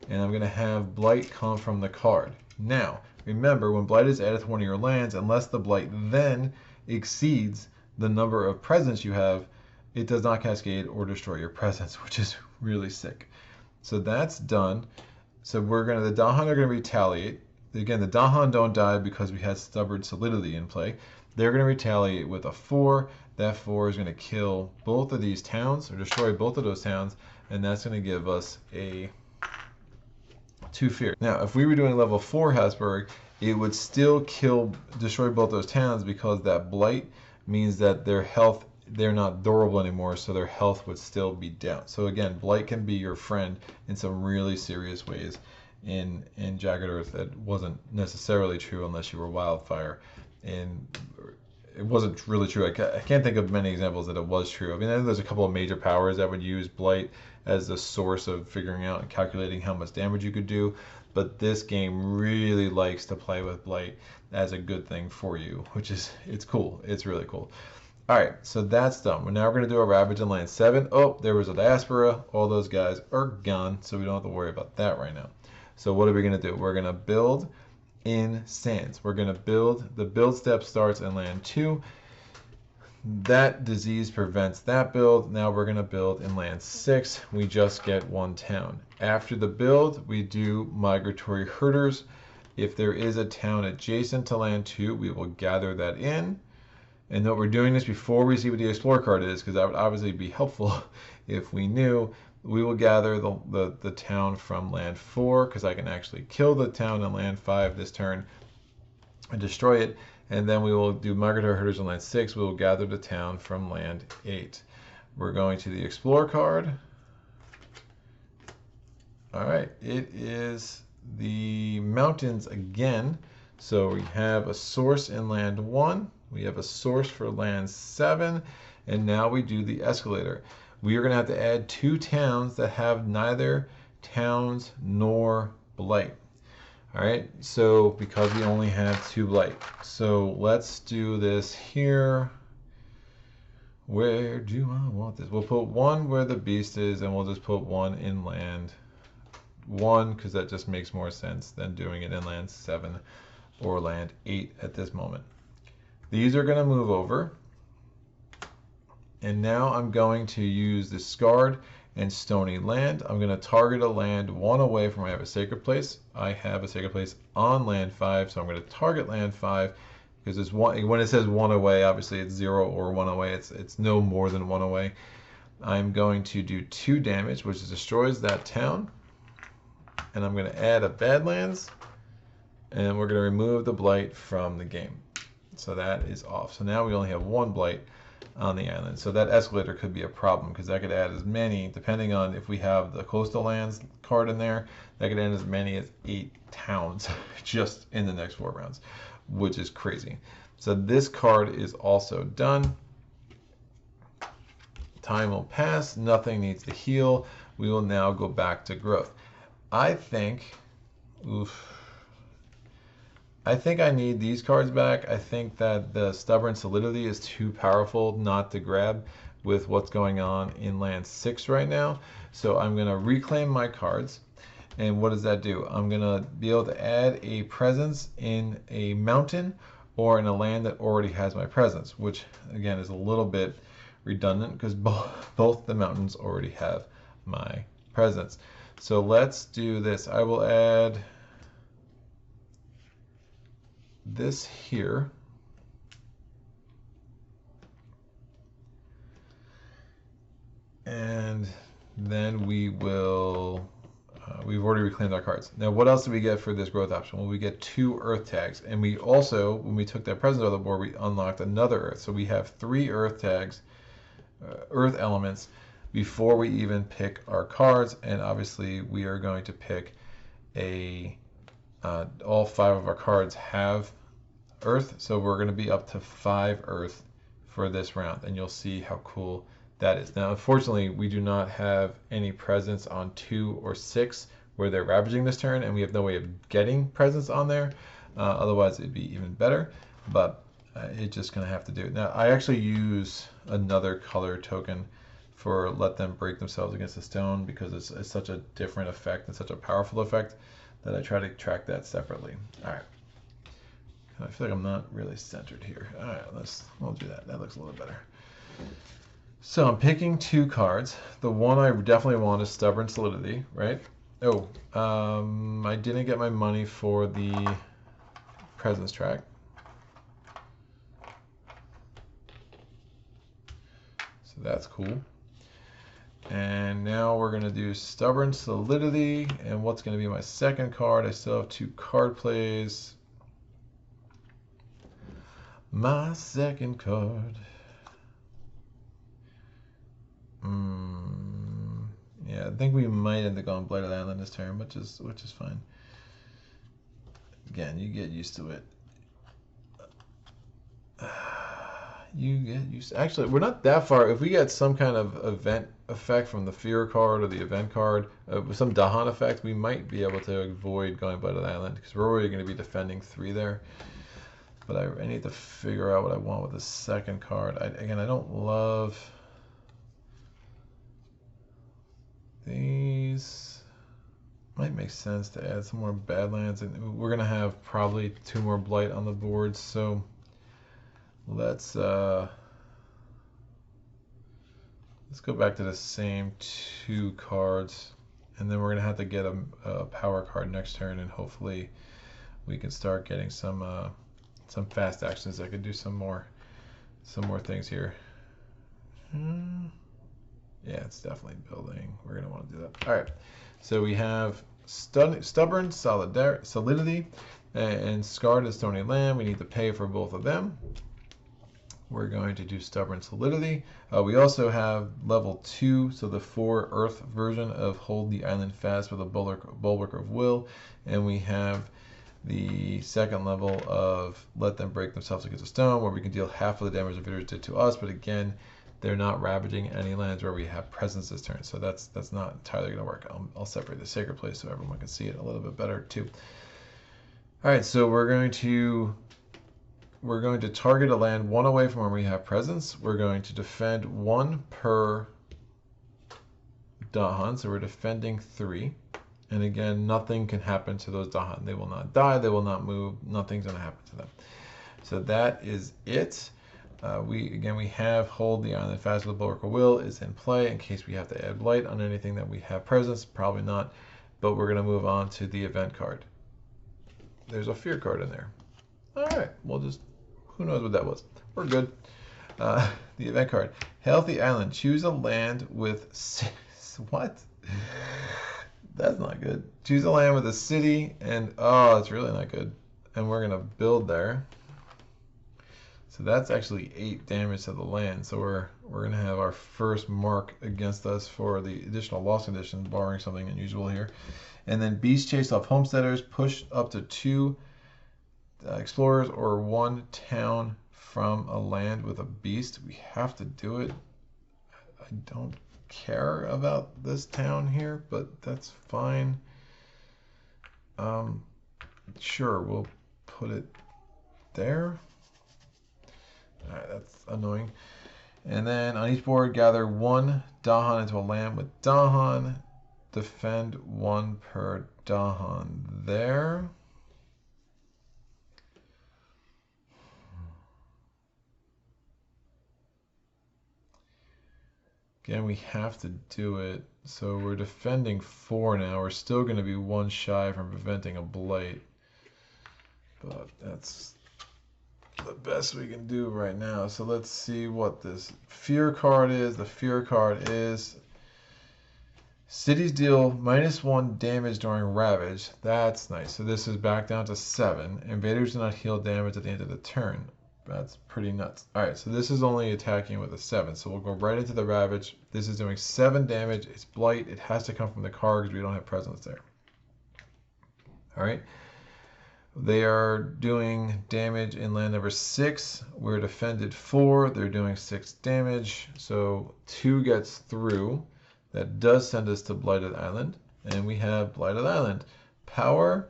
and I'm going to have blight come from the card. Now, remember, when blight is added to one of your lands, unless the blight then exceeds the number of presence you have, it does not cascade or destroy your presence, which is really sick. So that's done. So the Dahan are going to retaliate. Again, the Dahan don't die because we had Stubborn Solidity in play. They're going to retaliate with a 4. That 4 is going to kill both of these towns, or destroy both of those towns, and that's going to give us a 2 fear. Now, if we were doing level 4 Habsburg, it would still destroy both those towns, because that blight means that their health, they're not durable anymore, so their health would still be down. So again, blight can be your friend in some really serious ways in Jagged Earth that wasn't necessarily true unless you were Wildfire. And it wasn't really true. I can't think of many examples that it was true. I mean, I know there's a couple of major powers that would use Blight as the source of figuring out and calculating how much damage you could do, but this game really likes to play with Blight as a good thing for you, which is, it's cool. It's really cool. All right, so that's done. Now we're going to do a Ravage in land 7. Oh, there was a Diaspora. All those guys are gone, so we don't have to worry about that right now. So what are we going to do? We're going to build in sands. We're going to build, the build step starts in land 2. That disease prevents that build. Now we're going to build in land 6. We just get 1 town. After the build, we do migratory herders. If there is a town adjacent to land 2, we will gather that in. And note we're doing this before we see what the Explorer card is, because that would obviously be helpful if we knew. We will gather the town from land 4, because I can actually kill the town in land 5 this turn and destroy it. And then we will do migratory herders in land 6. We will gather the town from land 8. We're going to the Explorer card. All right, it is the mountains again. So we have a source in land 1. We have a source for land 7. And now we do the escalator. We are going to have to add 2 towns that have neither towns nor blight. All right, so because we only have 2 blight. So let's do this here. Where do I want this? We'll put 1 where the beast is, and we'll just put 1 in land 1, because that just makes more sense than doing it in land 7 or land 8 at this moment. These are going to move over. And now I'm going to use the Scarred and Stony Land. I'm going to target a land 1 away from where I have a Sacred Place. I have a Sacred Place on land 5, so I'm going to target land 5 because it's one, when it says 1 away, obviously it's 0 or 1 away. It's no more than 1 away. I'm going to do 2 damage, which destroys that town. And I'm going to add a Badlands, and we're going to remove the Blight from the game. So that is off. So now we only have 1 Blight on the island. So that escalator could be a problem, because that could add as many, depending on if we have the coastal lands card in there, that could add as many as 8 towns just in the next 4 rounds, which is crazy. So this card is also done. Time will pass, nothing needs to heal. We will now go back to growth. I think I need these cards back. I think that the Stubborn Solidity is too powerful not to grab with what's going on in land 6 right now. So I'm going to reclaim my cards. And what does that do? I'm going to be able to add a presence in a mountain or in a land that already has my presence, which again is a little bit redundant because both the mountains already have my presence. So let's do this. I will add this here, and then we will we've already reclaimed our cards. Now what else do we get for this growth option? Well, we get 2 earth tags, and we also, when we took that presence off the board, we unlocked another earth. So we have 3 earth tags, earth elements, before we even pick our cards. And obviously we are going to pick a all 5 of our cards have earth, so we're going to be up to 5 earth for this round, and you'll see how cool that is. Now unfortunately we do not have any presence on 2 or 6 where they're ravaging this turn, and we have no way of getting presence on there, otherwise it'd be even better, but it's just going to have to do it. Now I actually use another color token for let them break themselves against the stone, because it's such a different effect and such a powerful effect that I try to track that separately. All right, I feel like I'm not really centered here. All right, we'll do that. That looks a little better. So I'm picking 2 cards. The one I definitely want is Stubborn Solidity, right? Oh, I didn't get my money for the presence track. So that's cool. And now we're going to do Stubborn Solidity. And what's going to be my second card? I still have 2 card plays. My second card. Yeah, I think we might end up going Blighted Island this turn, which is fine. Again, you get used to it. You get used. Actually, we're not that far. If we get some kind of event effect from the fear card or the event card, with some Dahan effect, we might be able to avoid going Blighted Island because we're already going to be defending 3 there. But I need to figure out what I want with the second card. Again, I don't love these. Might make sense to add some more Badlands, and we're going to have probably 2 more Blight on the board, so let's go back to the same 2 cards, and then we're going to have to get a power card next turn, and hopefully we can start getting some fast actions that could do some more things here. Yeah, it's definitely building. We're going to want to do that. All right. So we have Stubborn Solidity and Scarred and Stony Land. We need to pay for both of them. We're going to do Stubborn Solidity. We also have level 2, so the 4 Earth version of Hold the Island Fast with a Bulwark of Will. And we have the 2nd level of Let Them Break Themselves Against a Stone, where we can deal half of the damage the invaders did to us, but again, they're not ravaging any lands where we have presence this turn, so that's not entirely going to work. I'll separate the Sacred Place so everyone can see it a little bit better too. All right, so we're going to target a land 1 away from where we have presence. We're going to defend 1 per Dahan, so we're defending 3. And again, nothing can happen to those Dahan. They will not die. They will not move. Nothing's going to happen to them. So that is it. We have Hold the Island Fast with Bulwark of Will is in play in case we have to add Blight on anything that we have presence. Probably not, but we're going to move on to the event card. There's a fear card in there. All right, we'll just, who knows what that was. We're good. The event card. Healthy Island. Choose a land with, what? That's not good. Choose a land with a city, and oh, it's really not good. And we're going to build there. So that's actually 8 damage to the land. So we're going to have our first mark against us for the additional loss condition, barring something unusual here. And then Beast Chase off Homesteaders, push up to 2 explorers or 1 town from a land with a beast. We have to do it. I don't care about this town here, but that's fine. Sure, we'll put it there. All right, that's annoying. And then on each board, gather 1 Dahan into a land with Dahan. Defend 1 per Dahan there. Again, we have to do it. So we're defending 4 now. We're still going to be 1 shy from preventing a blight. But that's the best we can do right now. So let's see what this fear card is. The fear card is cities deal -1 damage during Ravage. That's nice. So this is back down to 7. Invaders do not heal damage at the end of the turn. That's pretty nuts. All right, so this is only attacking with a 7. So we'll go right into the Ravage. This is doing 7 damage. It's Blight. It has to come from the card because we don't have presence there. All right. They are doing damage in land number 6. We're defended 4. They're doing 6 damage. So 2 gets through. That does send us to Blighted Island. And we have Blighted Island. Power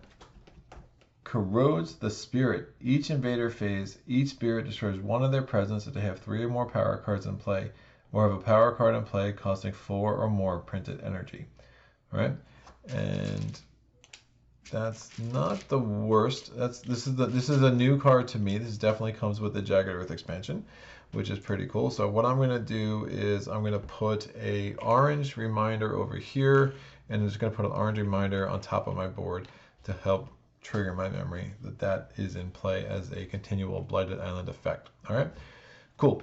corrodes the spirit. Each invader phase, each spirit destroys 1 of their presence if they have 3 or more power cards in play, or have a power card in play costing 4 or more printed energy. All right? And that's not the worst. This is a new card to me. This definitely comes with the Jagged Earth expansion, which is pretty cool. So what I'm going to do is I'm going to put a orange reminder over here, and I'm just going to put an orange reminder on top of my board to help trigger my memory that is in play as a continual Blighted Island effect. All right, cool.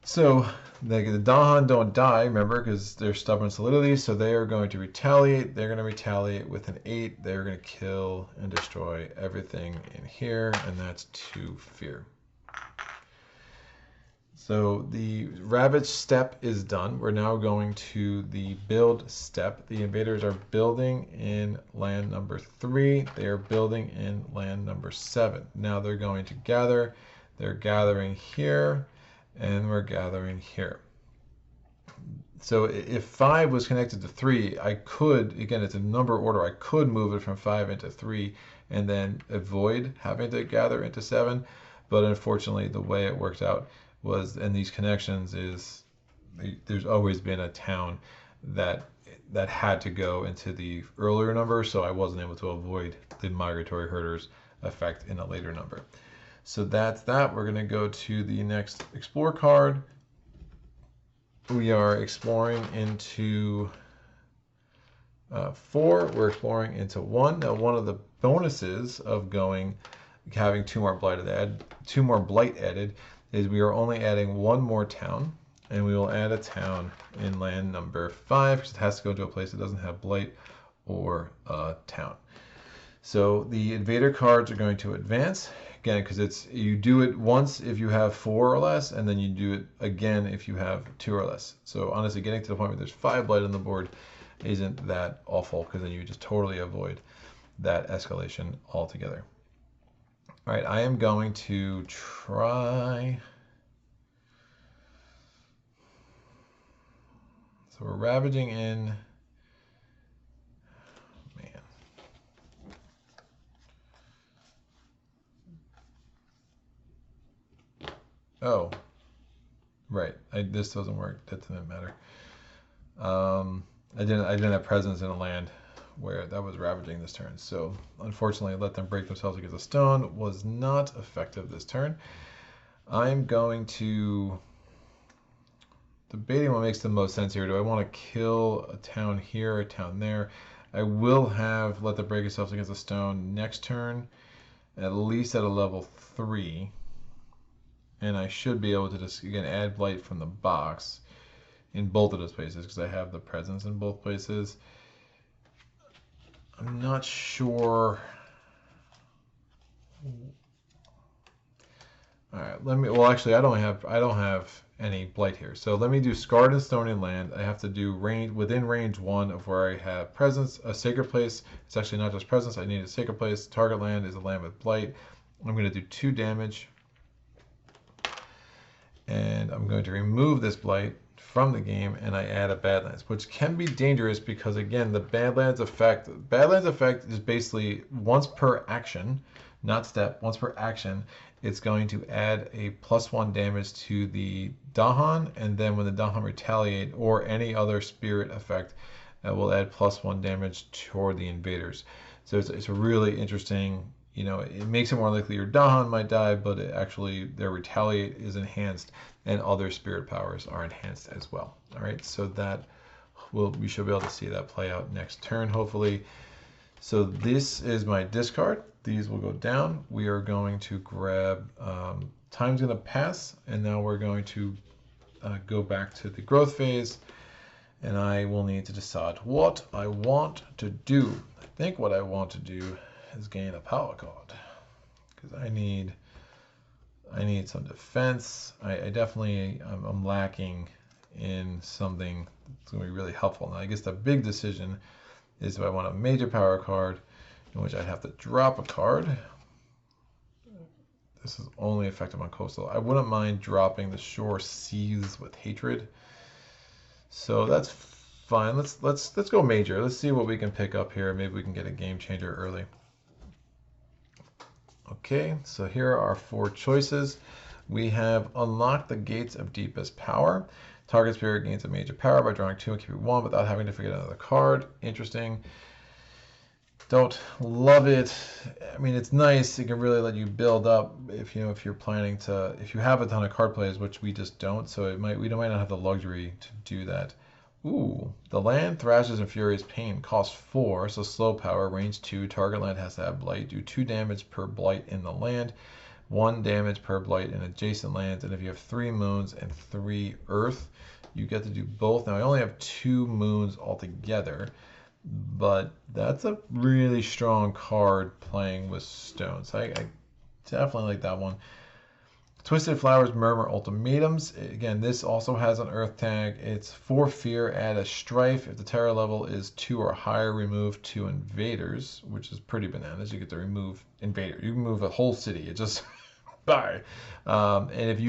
So the Dahan don't die, remember, because they're Stubborn Solidity, so they are going to retaliate. They're going to retaliate with an 8. They're going to kill and destroy everything in here, and that's 2 fear. So the Ravage step is done. We're now going to the build step. The invaders are building in land number 3. They are building in land number 7. Now they're going to gather They're gathering here, and we're gathering here. So if 5 was connected to 3, I could, again, it's a number order, I could move it from 5 into 3 and then avoid having to gather into 7. But unfortunately, the way it worked out was, in these connections, is there's always been a town that had to go into the earlier number, so I wasn't able to avoid the migratory herders effect in a later number. So that's that. We're going to go to the next explore card. We are exploring into 4. We're exploring into 1. Now, one of the bonuses of having 2 more blight added is we are only adding 1 more town, and we will add a town in land number 5 because it has to go to a place that doesn't have blight or a town. So the invader cards are going to advance. Again, because you do it once if you have 4 or less, and then you do it again if you have 2 or less. So honestly, getting to the point where there's 5 blight on the board isn't that awful, because then you just totally avoid that escalation altogether. All right, I am going to try. So we're ravaging in. Oh, right. This doesn't work. That didn't matter. I didn't have presence in a land where that was ravaging this turn. So unfortunately, let them break themselves against a stone was not effective this turn. I'm going to debating what makes the most sense here. Do I want to kill a town here, a town there? I will have let them break themselves against a stone next turn, at least at a level 3. And I should be able to just, again, add blight from the box in both of those places because I have the presence in both places. I'm not sure. All right, well, actually, I don't have any blight here. So let me do scarred and stony land. I have to do within range 1 of where I have presence, a sacred place. It's actually not just presence. I need a sacred place. Target land is a land with blight. I'm going to do 2 damage. And I'm going to remove this blight from the game, and I add a badlands, which can be dangerous because, again, the badlands effect is basically once per action, not step, once per action, it's going to add a +1 damage to the Dahan, and then when the Dahan retaliate or any other spirit effect, will add +1 damage toward the invaders. So it's a really interesting. It makes it more likely your Dahan might die, but their retaliate is enhanced, and other spirit powers are enhanced as well. All right, so we should be able to see that play out next turn, hopefully. So this is my discard. These will go down. We are going to grab, time's going to pass, and now we're going to go back to the growth phase, and I will need to decide what I want to do. I think what I want to do is gain a power card because I need some defense. I'm lacking in something that's going to be really helpful. Now I guess the big decision is if I want a major power card in which I'd have to drop a card. This is only effective on coastal. I wouldn't mind dropping the shore seethes with hatred. So that's fine. Let's go major. Let's see what we can pick up here. Maybe we can get a game changer early. Okay, so here are our 4 choices. We have unlocked the gates of deepest power. Target spirit gains a major power by drawing 2 and keeping 1 without having to forget another card. Interesting. Don't love it. I mean, it's nice. It can really let you build up if you're planning to, if you have a ton of card plays, which we just don't. So we might not have the luxury to do that. Ooh, the land Thrashes and Furious Pain costs 4, so slow power, range 2. Target land has to have blight. Do 2 damage per blight in the land, 1 damage per blight in adjacent lands, and if you have 3 moons and 3 earth, you get to do both. Now I only have 2 moons altogether, but that's a really strong card playing with stones. I definitely like that one. Twisted Flowers Murmur Ultimatums. Again, this also has an earth tag. It's 4 fear, add a strife. If the terror level is 2 or higher, remove 2 invaders, which is pretty bananas. You get to remove invaders. You can move a whole city. It just Bye. And if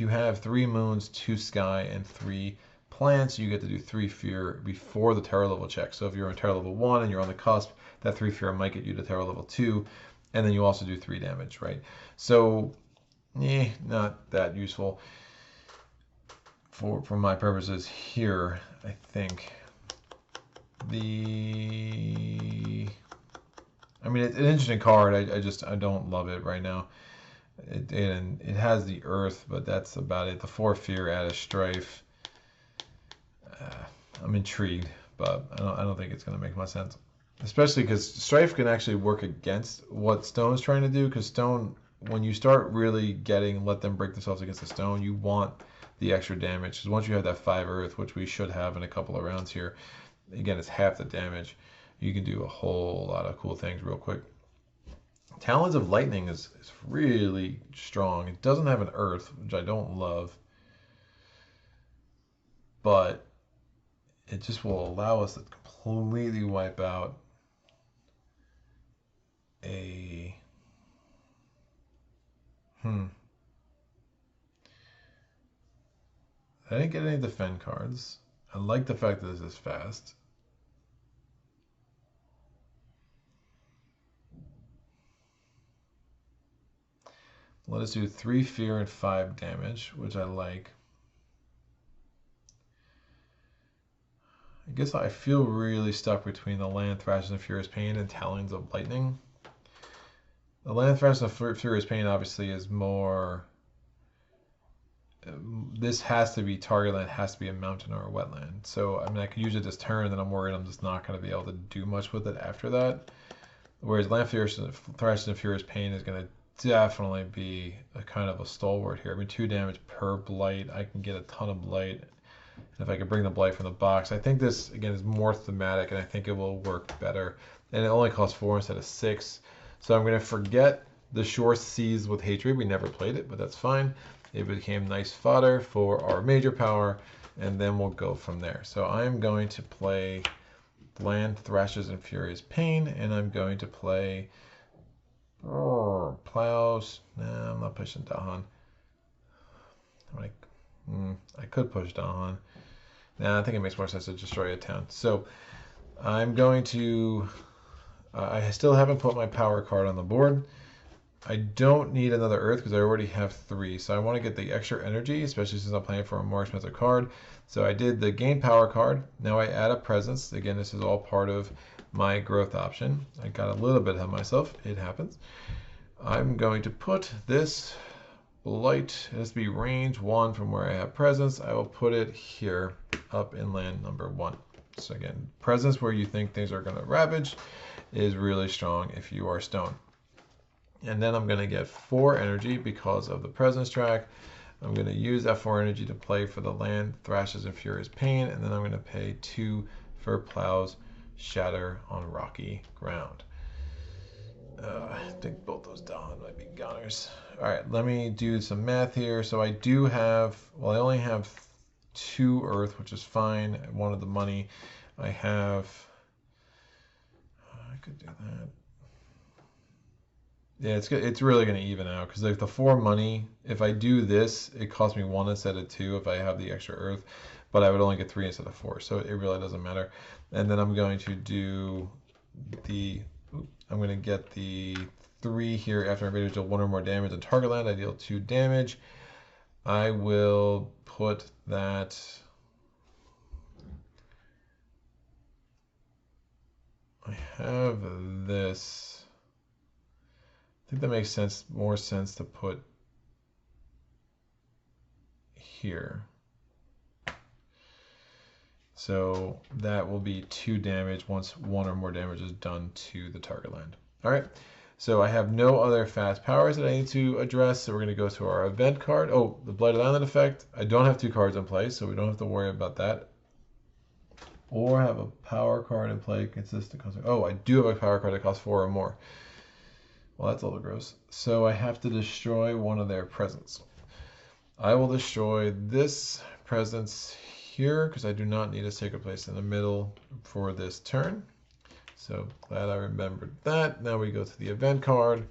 you have 3 moons, 2 sky, and 3 plants, you get to do 3 fear before the terror level check. So if you're on terror level 1 and you're on the cusp, that 3 fear might get you to terror level 2, and then you also do 3 damage, right? So, not that useful for my purposes here. I think I mean, it's an interesting card. I don't love it right now. It has the earth, but that's about it. The 4 fear, add a strife. I'm intrigued, but I don't think it's going to make much sense. Especially because strife can actually work against what stone is trying to do. Because stone, when you start really let them break themselves against the stone, you want the extra damage. Because once you have that 5 earth, which we should have in a couple of rounds here, again, it's half the damage. You can do a whole lot of cool things real quick. Talons of Lightning is really strong. It doesn't have an earth, which I don't love. But it just will allow us to completely wipe out a... I didn't get any defend cards. I like the fact that this is fast. Let us do 3 fear and 5 damage, which I like. I guess I feel really stuck between the Land, Thrashes, and Furious Pain and Talons of Lightning. The Land, Thrashes, and Furious Pain obviously is more... This has to be target land, has to be a mountain or a wetland. So, I mean, I could use it this turn, and then I'm worried I'm just not going to be able to do much with it after that. Whereas Land, Thrashes, and Furious Pain is going to definitely be a kind of a stalwart here. I mean, 2 damage per blight. I can get a ton of blight. If I could bring the blight from the box. I think this, again, is more thematic, and I think it will work better. And it only costs 4 instead of 6. So I'm going to forget the Shore Seas with Hatred. We never played it, but that's fine. It became nice fodder for our major power, and then we'll go from there. So I'm going to play Land, Thrashes, and Furious Pain, and I'm going to play Plows. Nah, I'm not pushing Dahan. I could push Dahan. Nah, I think it makes more sense to destroy a town. So I'm going to... I still haven't put my power card on the board. I don't need another earth because I already have 3. So I want to get the extra energy, especially since I'm playing for a more expensive card. So I did the gain power card. Now I add a presence. Again, this is all part of my growth option. I got a little bit ahead of myself. It happens. I'm going to put this blight. It has to be range 1 from where I have presence. I will put it here up in land number 1. So again, presence where you think things are going to ravage is really strong if you are stone. And then I'm going to get 4 energy because of the presence track. I'm going to use that 4 energy to play for the Land, Thrashes, and Furious Pain. And then I'm going to pay 2 for Plows, Shatter on Rocky Ground. I think both those down might be gunners. All right, let me do some math here. So I do have, well, I only have 2 earth, which is fine. I wanted the money. I have, I could do that. Yeah, it's really going to even out because like the 4 money, if I do this, it costs me 1 instead of 2 if I have the extra earth, but I would only get 3 instead of 4, so it really doesn't matter. And then I'm going to do I'm going to get the 3 here after invaders deal 1 or more damage on target land. I deal 2 damage. I will put that. I have this. I think that makes more sense to put here. So that will be 2 damage once 1 or more damage is done to the target land. All right, so I have no other fast powers that I need to address, so we're going to go to our event card. Oh, the Blighted Island effect. I don't have 2 cards in play, so we don't have to worry about that. Or have a power card in play consistent. Oh, I do have a power card that costs 4 or more. Well, that's a little gross. So I have to destroy one of their presents. I will destroy this presence here because I do not need a sacred place in the middle for this turn. So glad I remembered that. Now we go to the event card.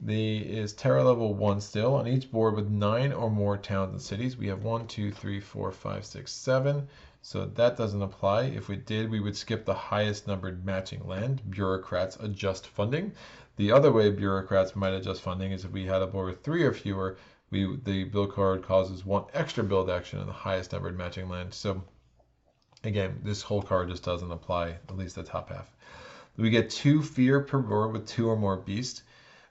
The is terror level 1 still. On each board with 9 or more towns and cities, we have 1, 2, 3, 4, 5, 6, 7. So that doesn't apply. If we did, we would skip the highest numbered matching land. Bureaucrats adjust funding. The other way bureaucrats might adjust funding is if we had a board with 3 or fewer, the build card causes 1 extra build action in the highest numbered matching land. So again, this whole card just doesn't apply, at least the top half. We get 2 fear per board with 2 or more beasts.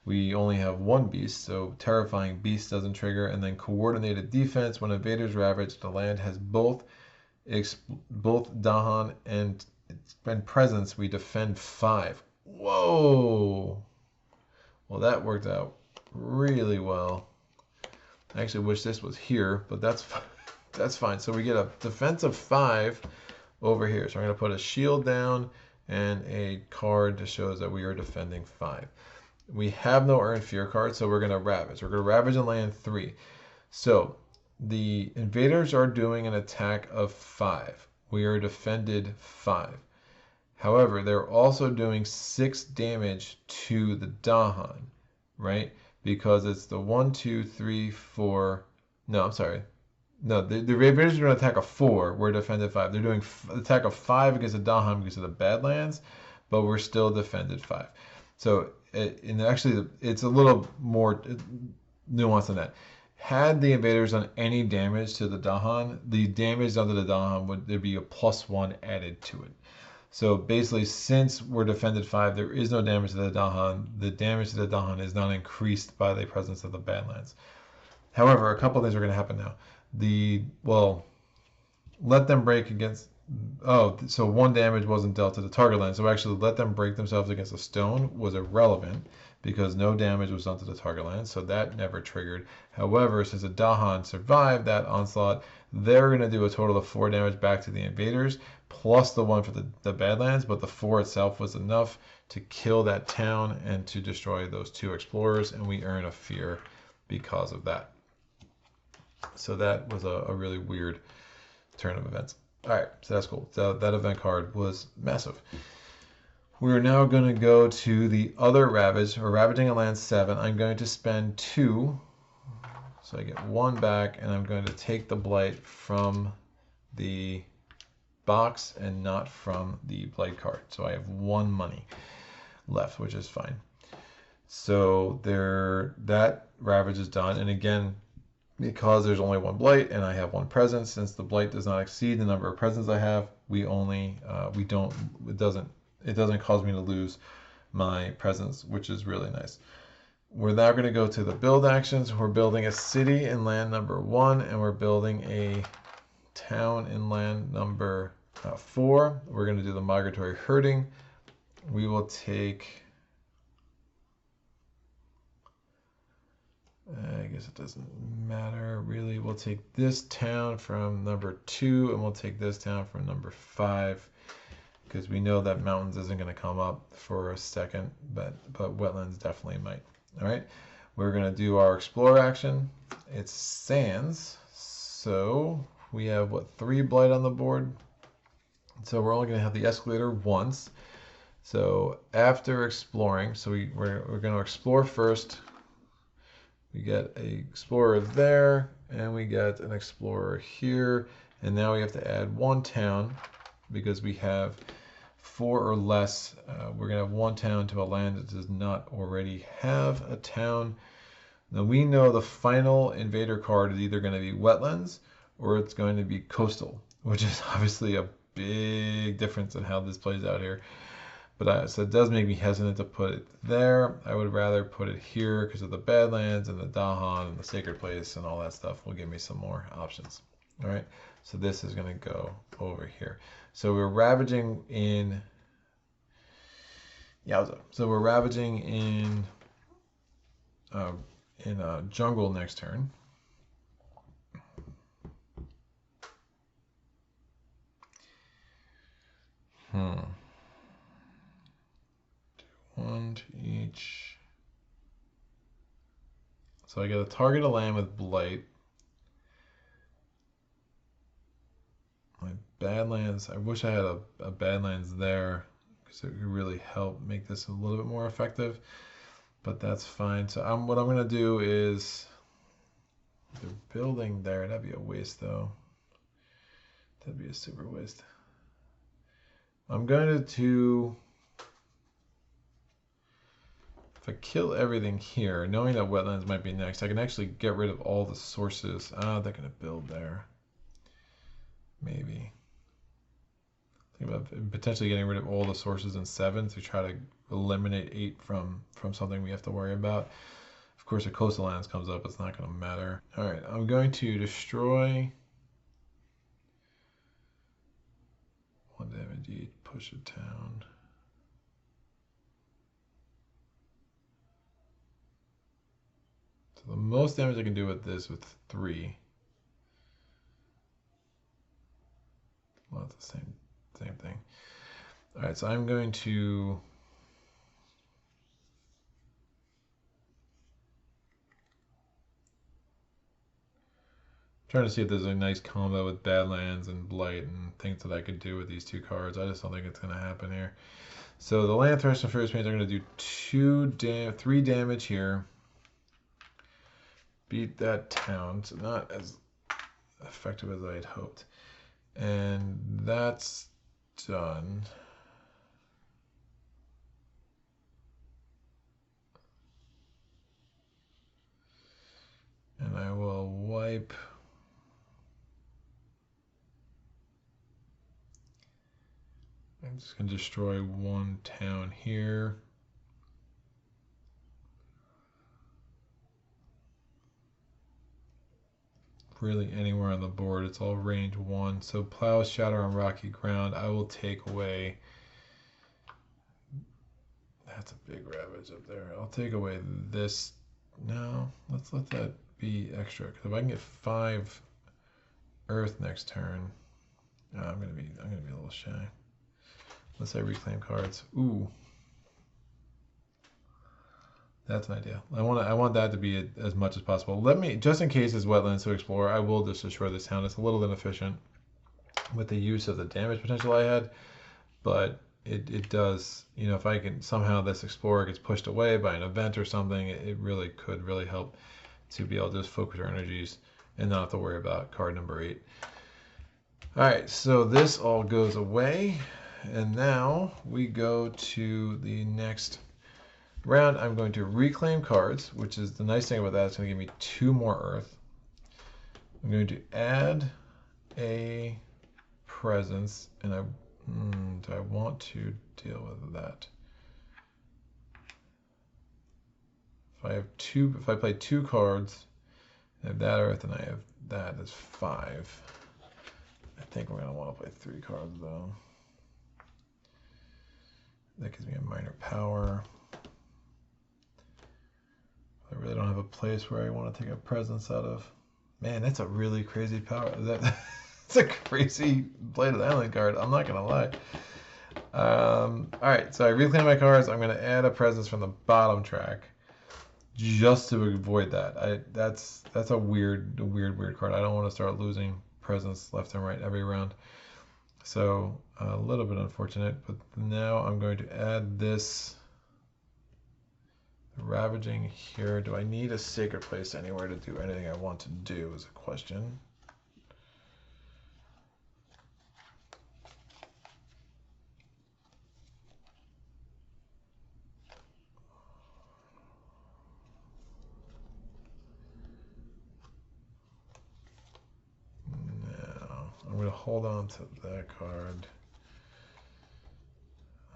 We only have 1 beast, so terrifying beast doesn't trigger. And then coordinated defense. When invaders ravage, the land has both Dahan and presence. We defend 5. Whoa! Well, that worked out really well. I actually wish this was here, but that's fine. So we get a defense of 5 over here. So I'm going to put a shield down and a card that shows that we are defending 5. We have no earned fear card, so we're going to ravage. We're going to ravage and land 3. So the invaders are doing an attack of 5. We are defended 5. However, they're also doing 6 damage to the Dahan, right? Because it's the 1, 2, 3, 4. No, I'm sorry. No, the invaders are doing an attack of 4. We're defended 5. They're doing an attack of 5 against the Dahan because of the Badlands, but we're still defended 5. So, actually, it's a little more nuanced than that. Had the invaders done any damage to the Dahan, the damage done to the Dahan there'd be a +1 added to it. So basically, since we're defended 5, there is no damage to the Dahan. The damage to the Dahan is not increased by the presence of the Badlands. However, a couple things are going to happen now. Let them break against. Oh, so 1 damage wasn't dealt to the target land. So actually, let them break themselves against a stone was irrelevant because no damage was done to the target land. So that never triggered. However, since the Dahan survived that onslaught, they're going to do a total of 4 damage back to the invaders, plus the 1 for the Badlands. But the 4 itself was enough to kill that town and to destroy those 2 explorers. And we earn a fear because of that. So that was a really weird turn of events. All right, so that's cool. So that event card was massive. We're now going to go to the other Ravage. We're ravaging a land 7. I'm going to spend 2. So I get 1 back, and I'm going to take the Blight from the box and not from the Blight card. So I have 1 money left, which is fine. So that Ravage is done. And again, because there's only 1 Blight and I have 1 presence, since the Blight does not exceed the number of presents I have, it doesn't cause me to lose my presence, which is really nice. We're now going to go to the build actions. We're building a city in land number 1, and we're building a town in land number 4. We're going to do the migratory herding. We will take, I guess it doesn't matter really. We'll take this town from number 2, and we'll take this town from number 5, because we know that mountains isn't going to come up for a second, but wetlands definitely might. All right, we're going to do our explore action. It's sands, so we have 3 Blight on the board. So we're only going to have the escalator once. So after exploring, so we're going to explore first. We get an explorer there, and we get an explorer here, and now we have to add 1 town because we have 4 or less. We're going to have 1 town to a land that does not already have a town. Now we know the final invader card is either going to be wetlands or it's going to be coastal, which is obviously a big difference in how this plays out here. But so it does make me hesitant to put it there. I would rather put it here because of the Badlands and the Dahan and the Sacred Place and all that stuff will give me some more options. All right, so this is going to go over here. So we're ravaging in Yowza. So we're ravaging in jungle next turn. Do 1 to each. So I get to target a land with Blight. My Badlands, I wish I had a Badlands there because it could really help make this a little bit more effective. but that's fine. So what I'm gonna do is the building there. That'd be a waste though. That'd be a super waste. I'm going to if I kill everything here, knowing that wetlands might be next, I can actually get rid of all the sources. Ah, they're gonna build there. Maybe. Think about potentially getting rid of all the sources in 7 to try to eliminate 8 from something we have to worry about. Of course, if coastal lands comes up, it's not going to matter. All right, I'm going to destroy 1 damage each, push a town. So the most damage I can do with this with 3. Well, it's the same thing. All right, so I'm going to trying to see if there's a nice combo with Badlands and Blight and things that I could do with these 2 cards. I just don't think it's going to happen here. So the Land Thresh and Furious Pains are going to do 3 damage here. Beat that town. So not as effective as I had hoped. And that's done. And I will wipe. I'm just going to destroy 1 town here. Really anywhere on the board. It's all range 1. So plow, shatter on rocky ground. I will take away. That's a big ravage up there. I'll take away this. No, let's let that be extra. Because if I can get 5 earth next turn, I'm gonna be a little shy. Let's say reclaim cards. Ooh. That's an idea. I want that to be as much as possible. Let me, just in case it's wetlands to explore, I will just destroy this town. It's a little inefficient with the use of the damage potential I had, but it does, you know, if I can somehow this explorer gets pushed away by an event or something, it really could really help to be able to just focus our energies and not have to worry about card number 8. All right, so this all goes away, and now we go to the next round. I'm going to reclaim cards, which is the nice thing about that. It's going to give me 2 more earth. I'm going to add a presence, and do I want to deal with that? If I play 2 cards, I have that earth, and I have that as 5. I think we're going to want to play 3 cards though. That gives me a minor power. I really don't have a place where I want to take a presence out of. Man, that's a really crazy power. That's a crazy Bladed Island card. I'm not gonna lie. All right, so I reclaim my cards. I'm gonna add a presence from the bottom track, just to avoid that. That's a weird card. I don't want to start losing presence left and right every round. So a little bit unfortunate, but now I'm going to add this. Ravaging here. Do I need a sacred place anywhere to do anything I want to do is a question. No, I'm going to hold on to that card.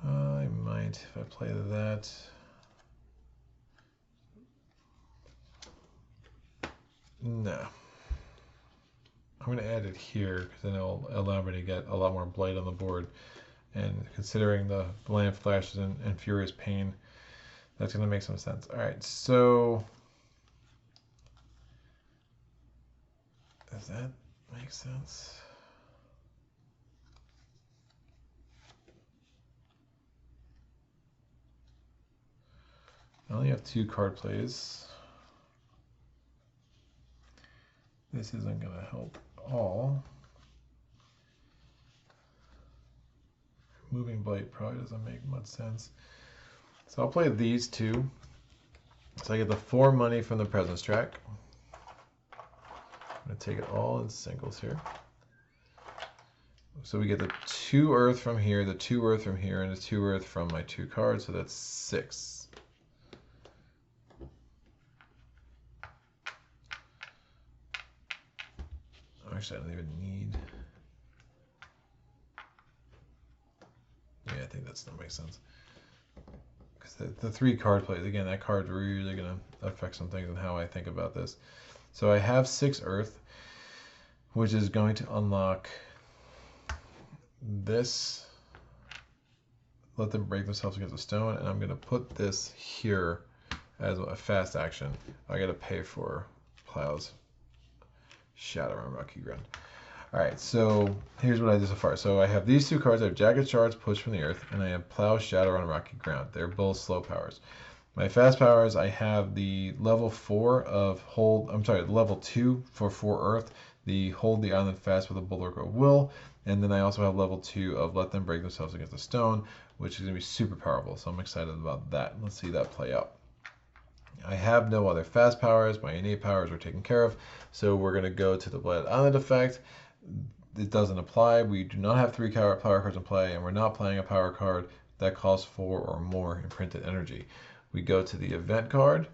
I might if I play that. No. I'm going to add it here because then it'll allow me to get a lot more blight on the board. And considering the land flashes and furious pain, that's going to make some sense. All right, so does that make sense? I only have 2 card plays. This isn't going to help at all. Moving blight probably doesn't make much sense. So I'll play these 2. So I get the 4 money from the presence track. I'm going to take it all in singles here. So we get the 2 earth from here, the 2 earth from here, and the 2 earth from my 2 cards, so that's 6. Actually, I don't even need... Yeah, I think that still makes sense. Because the 3 card plays, again, that card's really going to affect some things and how I think about this. So I have 6 earth, which is going to unlock this. Let them break themselves against a stone, and I'm going to put this here as a fast action. I got to pay for Plow's Shadow on Rocky Ground. Alright, so here's what I did so far. So I have these 2 cards. I have Jagged Shards, Push from the Earth, and I have Plow's Shadow on Rocky Ground. They're both slow powers. My fast powers, I have the level 4 of hold, I'm sorry, level 2 for 4 Earth, the hold the island fast with a Bulwark of Will, and then I also have level 2 of let them break themselves against a stone, which is going to be super powerful, so I'm excited about that. Let's see that play out. I have no other fast powers, my innate powers are taken care of, so we're going to go to the Blighted Island effect. It doesn't apply. We do not have 3 power cards in play, and we're not playing a power card that costs 4 or more imprinted energy. We go to the event card.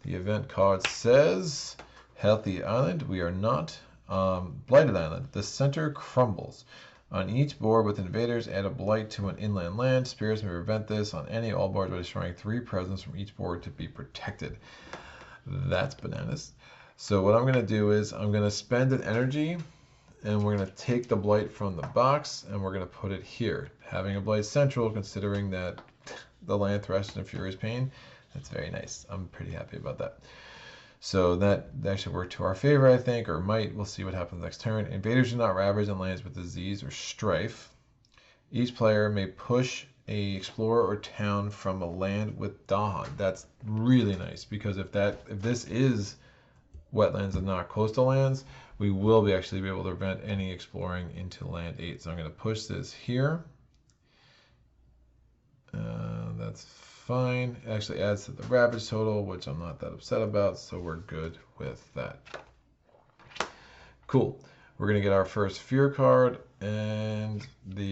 The event card says, Healthy Island. We are not. Blighted Island. The center crumbles. On each board with invaders, add a blight to an inland land. Spirits may prevent this on any all boards by destroying 3 presents from each board to be protected. That's bananas. So what I'm going to do is I'm going to spend an energy, and we're going to take the blight from the box, and we're going to put it here. Having a blight central, considering that the land Thresh and Furious Pain, that's very nice. I'm pretty happy about that. So that should work to our favor, I think, or might. We'll see what happens next turn. Invaders do not ravage in lands with disease or strife. Each player may push a explorer or town from a land with Dahan. That's really nice, because if this is wetlands and not coastal lands, we will actually be able to prevent any exploring into land 8. So I'm going to push this here. That's fine. It actually adds to the Ravage total, which I'm not that upset about, so we're good with that. Cool. We're going to get our first Fear card, and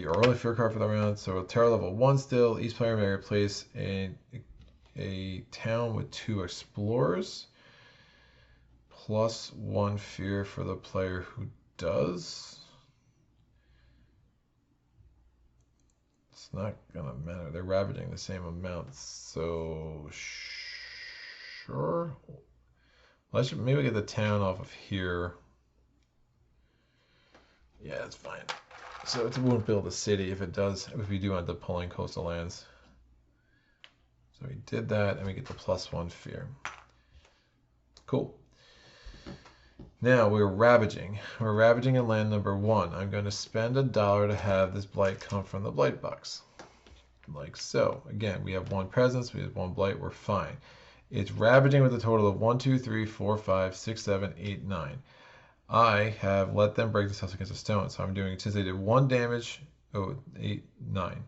our only Fear card for the round. So Terror level 1 still. Each player may replace a town with 2 explorers. +1 fear for the player who does. It's not gonna matter. They're ravaging the same amount, so sure. Well, I should maybe get the town off of here. Yeah, that's fine. So it won't build a city if it does. If we do end up pulling coastal lands. So we did that, and we get the +1 fear. Cool. Now we're ravaging. We're ravaging in land number 1. I'm going to spend $1 to have this blight come from the blight box. Like so. Again, we have 1 presence, we have 1 blight, we're fine. It's ravaging with a total of 1, 2, 3, 4, 5, 6, 7, 8, 9. I have let them break themselves against a stone. So I'm doing, since they did 1 damage, 8, 9.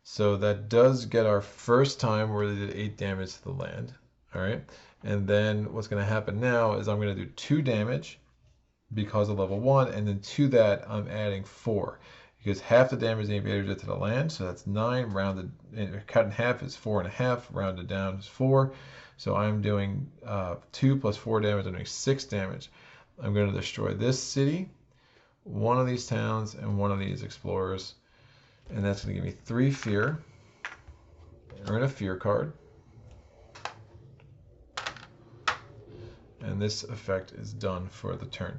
So that does get our first time where they did 8 damage to the land. All right. And then what's going to happen now is I'm going to do 2 damage because of level 1, and then to that I'm adding 4, because half the damage the invaders did to the land, so that's 9, rounded, cut in half is 4.5, rounded down is 4. So I'm doing 2 plus 4 damage, I'm doing 6 damage. I'm going to destroy this city, 1 of these towns, and 1 of these explorers, and that's going to give me 3 fear, earn a fear card. And this effect is done for the turn.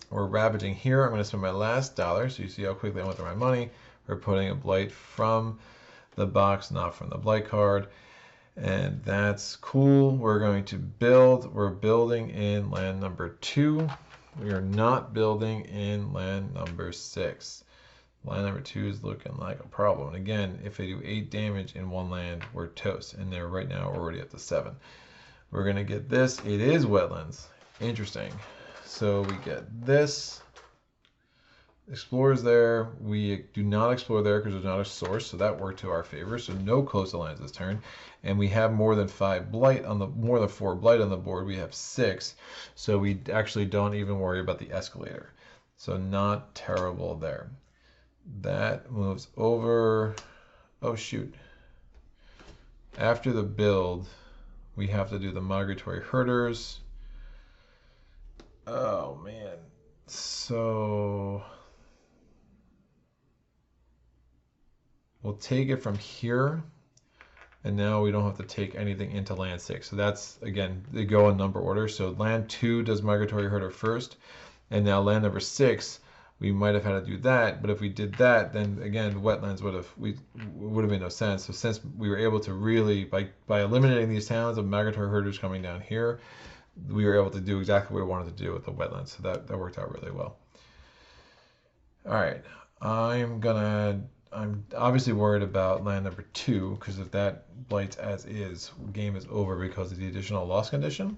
We're ravaging here. I'm going to spend my last $1, so you see how quickly I went through my money. We're putting a blight from the box, not from the blight card. And that's cool. We're going to build. We're building in land number 2. We are not building in land number 6. Land number 2 is looking like a problem. And again, if they do 8 damage in 1 land, we're toast. And they're right now already up to 7. We're going to get this. It is wetlands. Interesting. So we get this. Explorers there. We do not explore there because there's not a source, so that worked to our favor. So no coastal lands this turn, and we have more than 4 blight on the board. We have 6, so we actually don't even worry about the escalator. So not terrible there. That moves over. Oh shoot! After the build, we have to do the migratory herders. Oh man, so. We'll take it from here, and now we don't have to take anything into land 6. So that's, again, they go in number order. So land 2 does migratory herder first, and now land number 6, we might have had to do that. But if we did that, then again, wetlands would have made no sense. So since we were able to really, by eliminating these towns of migratory herders coming down here, we were able to do exactly what we wanted to do with the wetlands. So that worked out really well. All right, I'm obviously worried about land number 2, because if that blights as is, game is over because of the additional loss condition.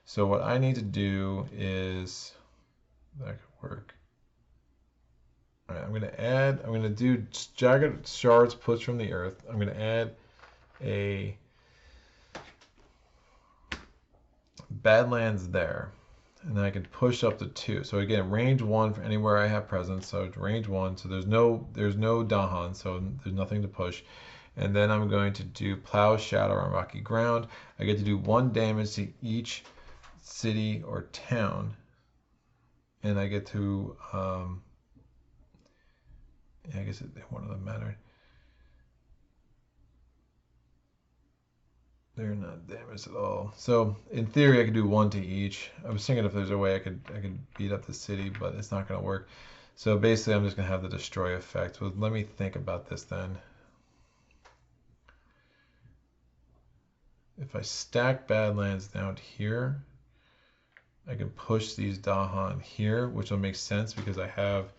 So what I need to do is, that could work. All right, I'm going to do Jagged Shards push from the earth. I'm going to add a Badlands there. And then I can push up to 2. So again, range 1 for anywhere I have presence. So it's range 1. So there's no Dahan, so there's nothing to push. And then I'm going to do Plow, Shadow on Rocky Ground. I get to do 1 damage to each city or town. And I get to, I guess one of them mattered. They're not damaged at all. So in theory, I could do 1 to each. I was thinking if there's a way I could beat up the city, but it's not going to work. So basically, I'm just going to have the destroy effect. Well, let me think about this then. If I stack Badlands down here, I can push these Dahan here, which will make sense because I have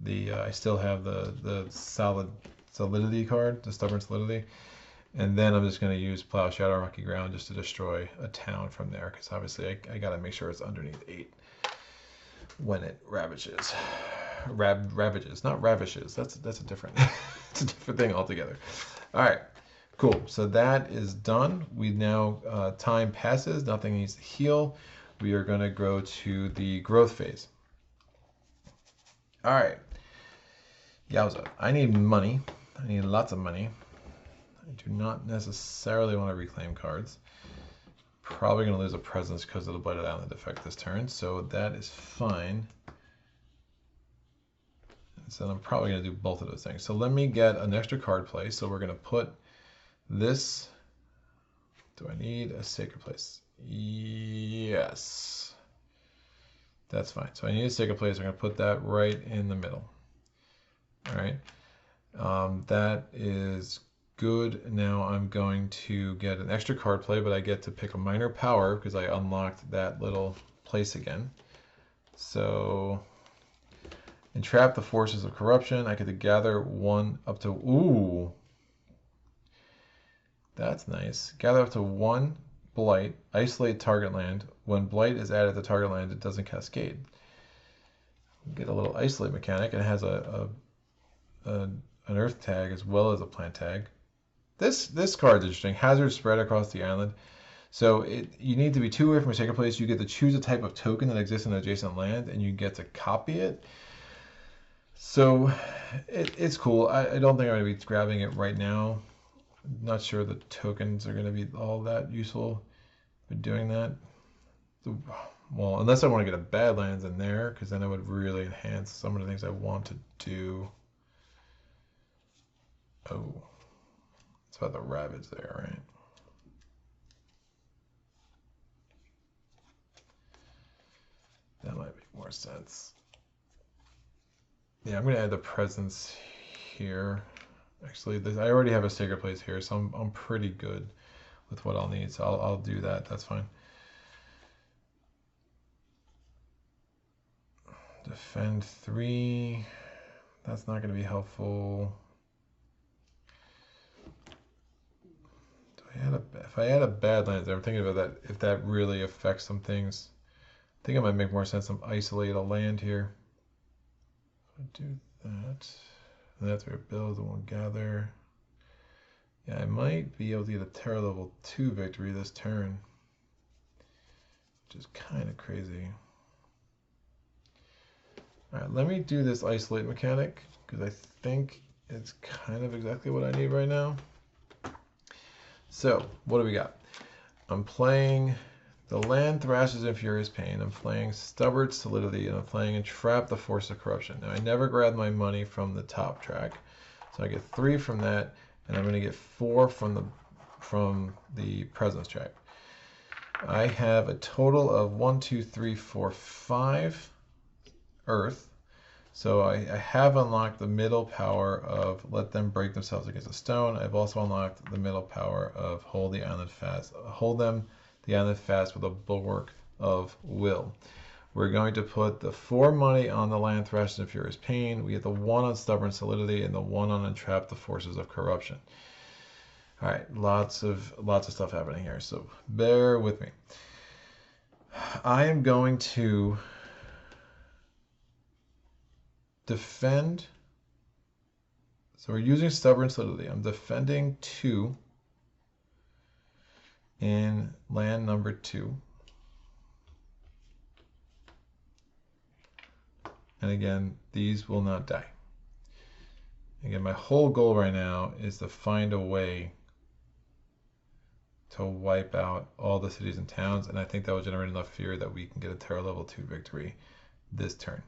the I still have the solidity card, the stubborn solidity. And then I'm just going to use Plow, Shadow, Rocky Ground just to destroy a town from there, because obviously I got to make sure it's underneath 8 when it ravages. Ravages, not ravishes. That's a different it's a different thing altogether. All right, cool. So that is done. We now time passes. Nothing needs to heal. We are going to go to the growth phase. All right. Yowza. I need money. I need lots of money. I do not necessarily want to reclaim cards. Probably going to lose a presence because of the Blighted Island effect this turn, so that is fine. So I'm probably going to do both of those things. So let me get an extra card play. So we're going to put this. Do I need a sacred place? Yes. That's fine. So I need a sacred place. I'm going to put that right in the middle. All right. That is good. Now I'm going to get an extra card play, but I get to pick a minor power because I unlocked that little place again. So entrap the forces of corruption. I get to gather 1 up to, ooh, that's nice. Gather up to 1 blight, isolate target land. When blight is added to target land, it doesn't cascade. Get a little isolate mechanic, and it has an earth tag as well as a plant tag. This card's interesting. Hazards spread across the island. So you need to be 2 away from a sacred place. You get to choose a type of token that exists in an adjacent land, and you get to copy it. So it's cool. I don't think I'm going to be grabbing it right now. I'm not sure the tokens are going to be all that useful for doing that. Well, unless I want to get a Badlands in there, because then it would really enhance some of the things I want to do. Oh. It's about the Ravage there, right? That might make more sense. Yeah, I'm going to add the presence here. Actually, I already have a sacred place here, so I'm pretty good with what I'll need. So I'll do that. That's fine. Defend 3. That's not going to be helpful. If I add a Badlands, I'm thinking about that, if that really affects some things. I think it might make more sense to isolate a land here. do that. And that's where build and we'll gather. Yeah, I might be able to get a Terror level 2 victory this turn, which is kind of crazy. All right, let me do this isolate mechanic because I think it's kind of exactly what I need right now. So, what do we got? I'm playing the land thrashes in furious pain. I'm playing stubborn solidity, and I'm playing entrap the force of corruption. Now, I never grabbed my money from the top track, so I get 3 from that, and I'm going to get 4 from the presence track. I have a total of 1, 2, 3, 4, 5 earth. So I have unlocked the middle power of let them break themselves against a stone. I've also unlocked the middle power of hold the island fast. Hold them, the island fast with a bulwark of will. We're going to put the 4 money on the land thrashes and furious pain. We get the 1 on stubborn solidity and the 1 on entrap the forces of corruption. All right, lots of stuff happening here, so bear with me. I am going to defend. So we're using stubborn solidity. I'm defending 2 in land number 2. And again, these will not die. Again, my whole goal right now is to find a way to wipe out all the cities and towns, and I think that will generate enough fear that we can get a Terror level 2 victory this turn.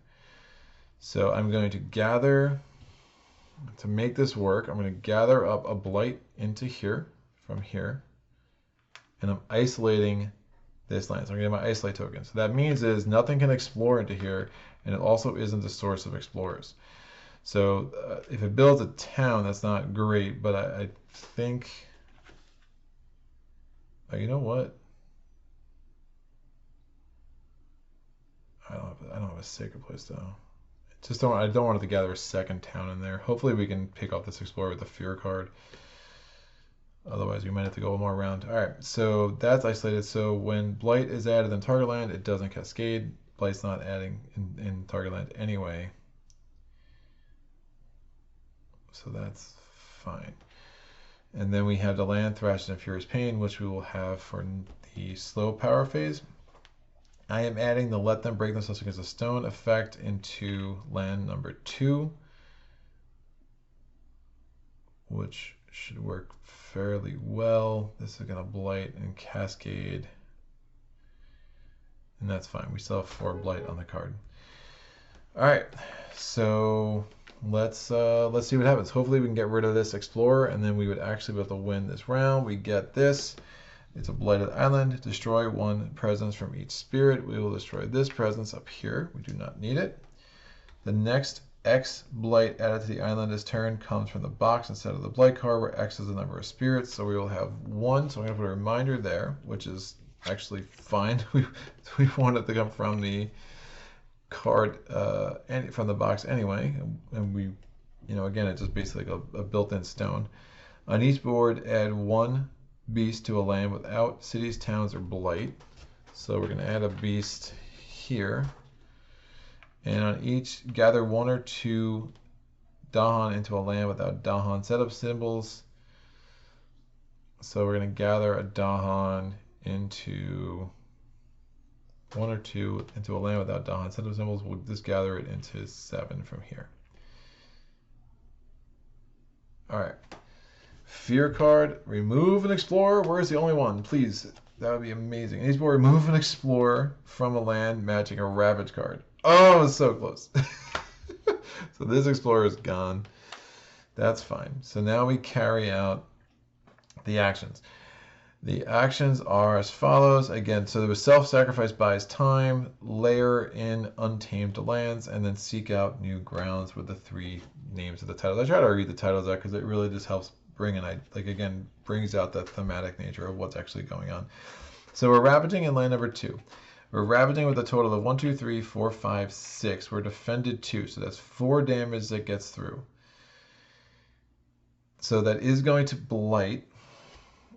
So I'm going to gather, to make this work, I'm going to gather up a blight into here, from here, and I'm isolating this land. So I'm going to get my isolate token. So that means is nothing can explore into here, and it also isn't the source of explorers. So if it builds a town, that's not great, but I think, you know what? I don't have a sacred place though. I don't want it to gather a second town in there. Hopefully we can pick off this explorer with the fear card. Otherwise we might have to go one more round. All right, so that's isolated. So when blight is added in target land, it doesn't cascade. Blight's not adding in target land anyway. So that's fine. And then we have the land thrashes and furious pain, which we will have for the slow power phase. I am adding the let them break themselves against a stone effect into land number 2, which should work fairly well. This is going to blight and cascade, and that's fine. We still have 4 blight on the card. All right, so let's see what happens. Hopefully we can get rid of this explorer, and then we would actually be able to win this round. We get this. It's a blighted island. Destroy 1 presence from each spirit. We will destroy this presence up here. We do not need it. The next X blight added to the island this turn comes from the box instead of the blight card, where X is the number of spirits. So we will have 1. So I'm going to put a reminder there, which is actually fine. we want it to come from the card from the box anyway, and we, again, it's just basically like a built-in stone. On each board, add 1 beast to a land without cities, towns, or blight. So we're going to add a beast here, and on each, gather 1 or 2 Dahan into a land without Dahan setup symbols. So we're going to gather a Dahan into 1 or 2 into a land without Dahan setup symbols. We'll just gather it into 7 from here. All right. Fear card, remove an explorer. Where's the only one? Please, that would be amazing. These will remove an explorer from a land matching a Ravage card. Oh, it's so close. So this explorer is gone. That's fine. So now we carry out the actions. The actions are as follows. Again, so there was self-sacrifice buys time, layer in untamed lands, and then seek out new grounds with the 3 names of the titles. I try to read the titles out because it really just helps brings out the thematic nature of what's actually going on. So we're ravaging in land number 2. We're ravaging with a total of 1, 2, 3, 4, 5, 6. We're defended 2, so that's 4 damage that gets through. So that is going to blight.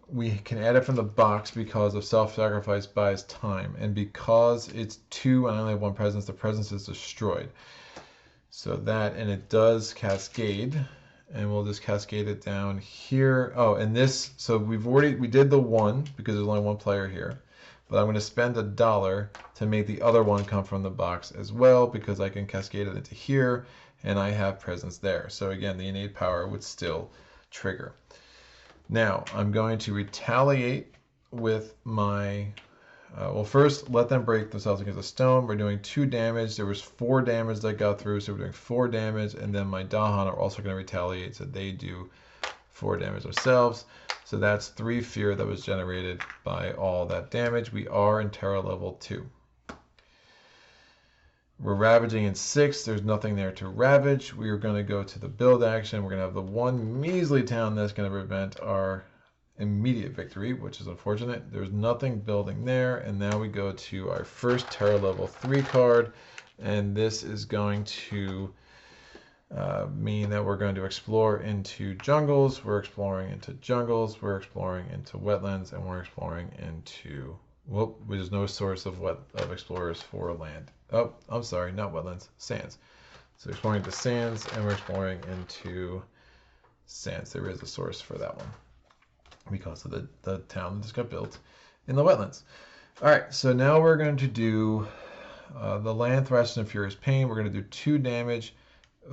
We can add it from the box because of self-sacrifice buys time, and because it's 2 and I only have 1 presence, the presence is destroyed. So that, and it does cascade, and we'll just cascade it down here. Oh, and this, so we did the one because there's only one player here, but I'm going to spend $1 to make the other one come from the box as well, because I can cascade it into here and I have presence there. So again, the innate power would still trigger. Now I'm going to retaliate with my well, first, let them break themselves against a stone. We're doing 2 damage. There was 4 damage that got through, so we're doing 4 damage. And then my Dahan are also going to retaliate, so they do 4 damage themselves. So that's 3 fear that was generated by all that damage. We are in Terra level 2. We're ravaging in 6. There's nothing there to ravage. We are going to go to the build action. We're going to have the one measly town that's going to prevent our immediate victory, which is unfortunate. There's nothing building there, and now we go to our first Terra level 3 card, and this is going to mean that we're going to explore into jungles. We're exploring into jungles. We're exploring into wetlands, and we're exploring into there's no source of explorers for land. Oh, I'm sorry, not wetlands, sands. So exploring into sands, and we're exploring into sands. There is a source for that one, because of the town that just got built in the wetlands. All right, so now we're going to do the land thrashes and furious pain. We're going to do 2 damage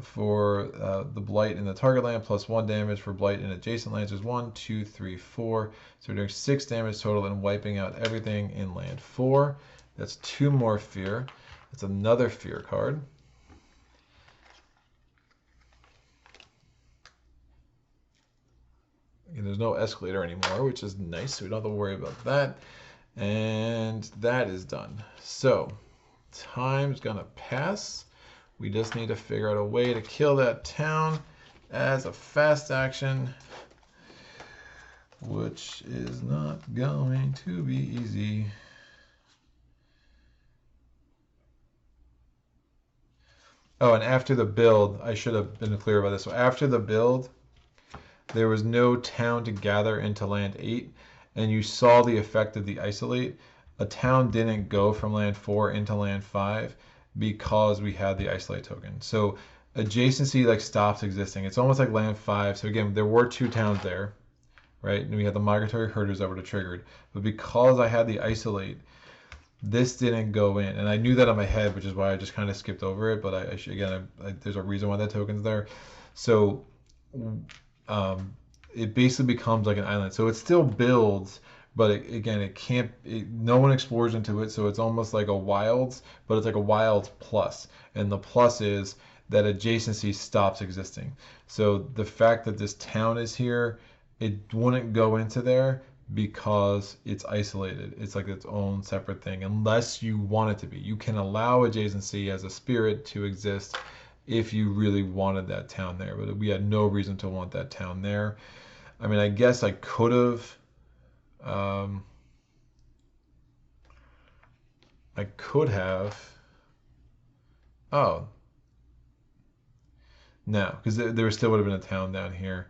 for the blight in the target land, plus 1 damage for blight in adjacent lands. There's 1, 2, 3, 4. So we're doing 6 damage total and wiping out everything in land 4. That's 2 more fear. That's another fear card. And there's no escalator anymore, which is nice, so we don't have to worry about that. And that is done. So time's gonna pass. We just need to figure out a way to kill that town as a fast action, which is not going to be easy. Oh, and after the build, I should have been clear about this. So after the build, there was no town to gather into land 8, and you saw the effect of the isolate. A town didn't go from land 4 into land 5 because we had the isolate token. So adjacency like stops existing. It's almost like land 5. So again, there were 2 towns there, right? And we had the migratory herders that would have triggered. But because I had the isolate, this didn't go in. And I knew that in my head, which is why I just kind of skipped over it. But I should, again, there's a reason why that token's there. So it basically becomes like an island. So it still builds, but again, it can't, no one explores into it. So it's almost like a wilds, but it's like a wilds plus. And the plus is that adjacency stops existing. So the fact that this town is here, it wouldn't go into there because it's isolated. It's like its own separate thing, unless you want it to be. You can allow adjacency as a spirit to exist if you really wanted that town there, but we had no reason to want that town there. I mean, I guess I could have, oh, no, because there still would have been a town down here.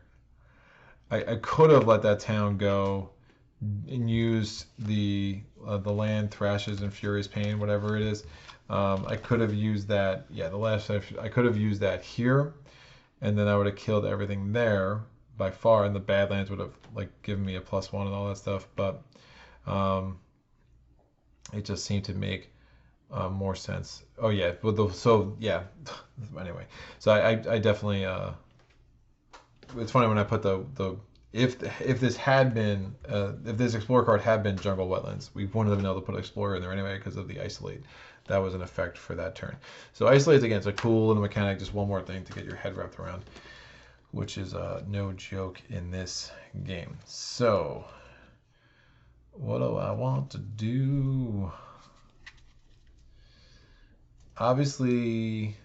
I could have let that town go and used the land thrashes and furious pain, whatever it is. I could have used that. Yeah, I could have used that here, and then I would have killed everything there by far, and the badlands would have like given me a +1 and all that stuff. But it just seemed to make more sense. Oh yeah, but so yeah. Anyway, so I definitely. It's funny when I put if this had been if this explorer card had been jungle wetlands, we wouldn't have been able to put explorer in there anyway because of the isolate. That was an effect for that turn. So isolate again, it's a cool little mechanic, just one more thing to get your head wrapped around, which is no joke in this game. So what do I want to do? Obviously,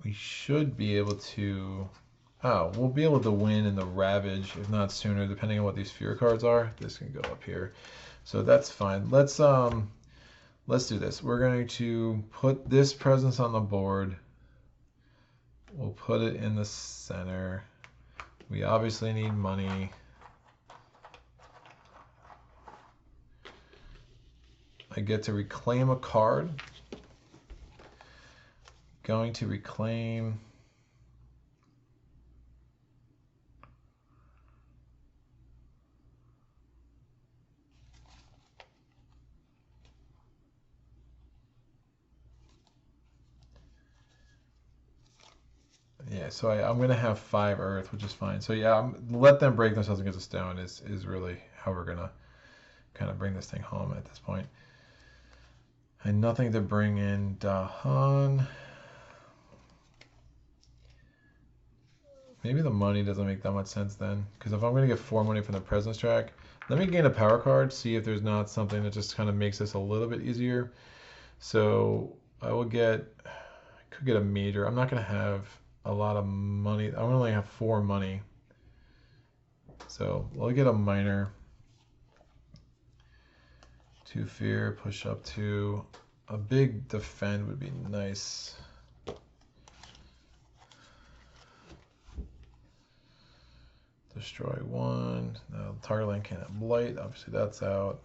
we should be able to, we'll be able to win in the Ravage, if not sooner, depending on what these fear cards are. This can go up here. So that's fine. Let's do this. We're going to put this presence on the board. We'll put it in the center. We obviously need money. I get to reclaim a card. Going to reclaim. Yeah, so I'm going to have 5 earth, which is fine. So yeah, let them break themselves against a stone is really how we're going to kind of bring this thing home at this point. And nothing to bring in Dahan. Maybe the money doesn't make that much sense then, because if I'm going to get 4 money from the presence track, let me gain a power card, see if there's not something that just kind of makes this a little bit easier. So I will get, I could get a major. I'm not going to have a lot of money. I'm going to only have 4 money. So I'll get a minor. 2 fear, push up to a big defend would be nice. Destroy 1. Now target land can't have blight. Obviously that's out.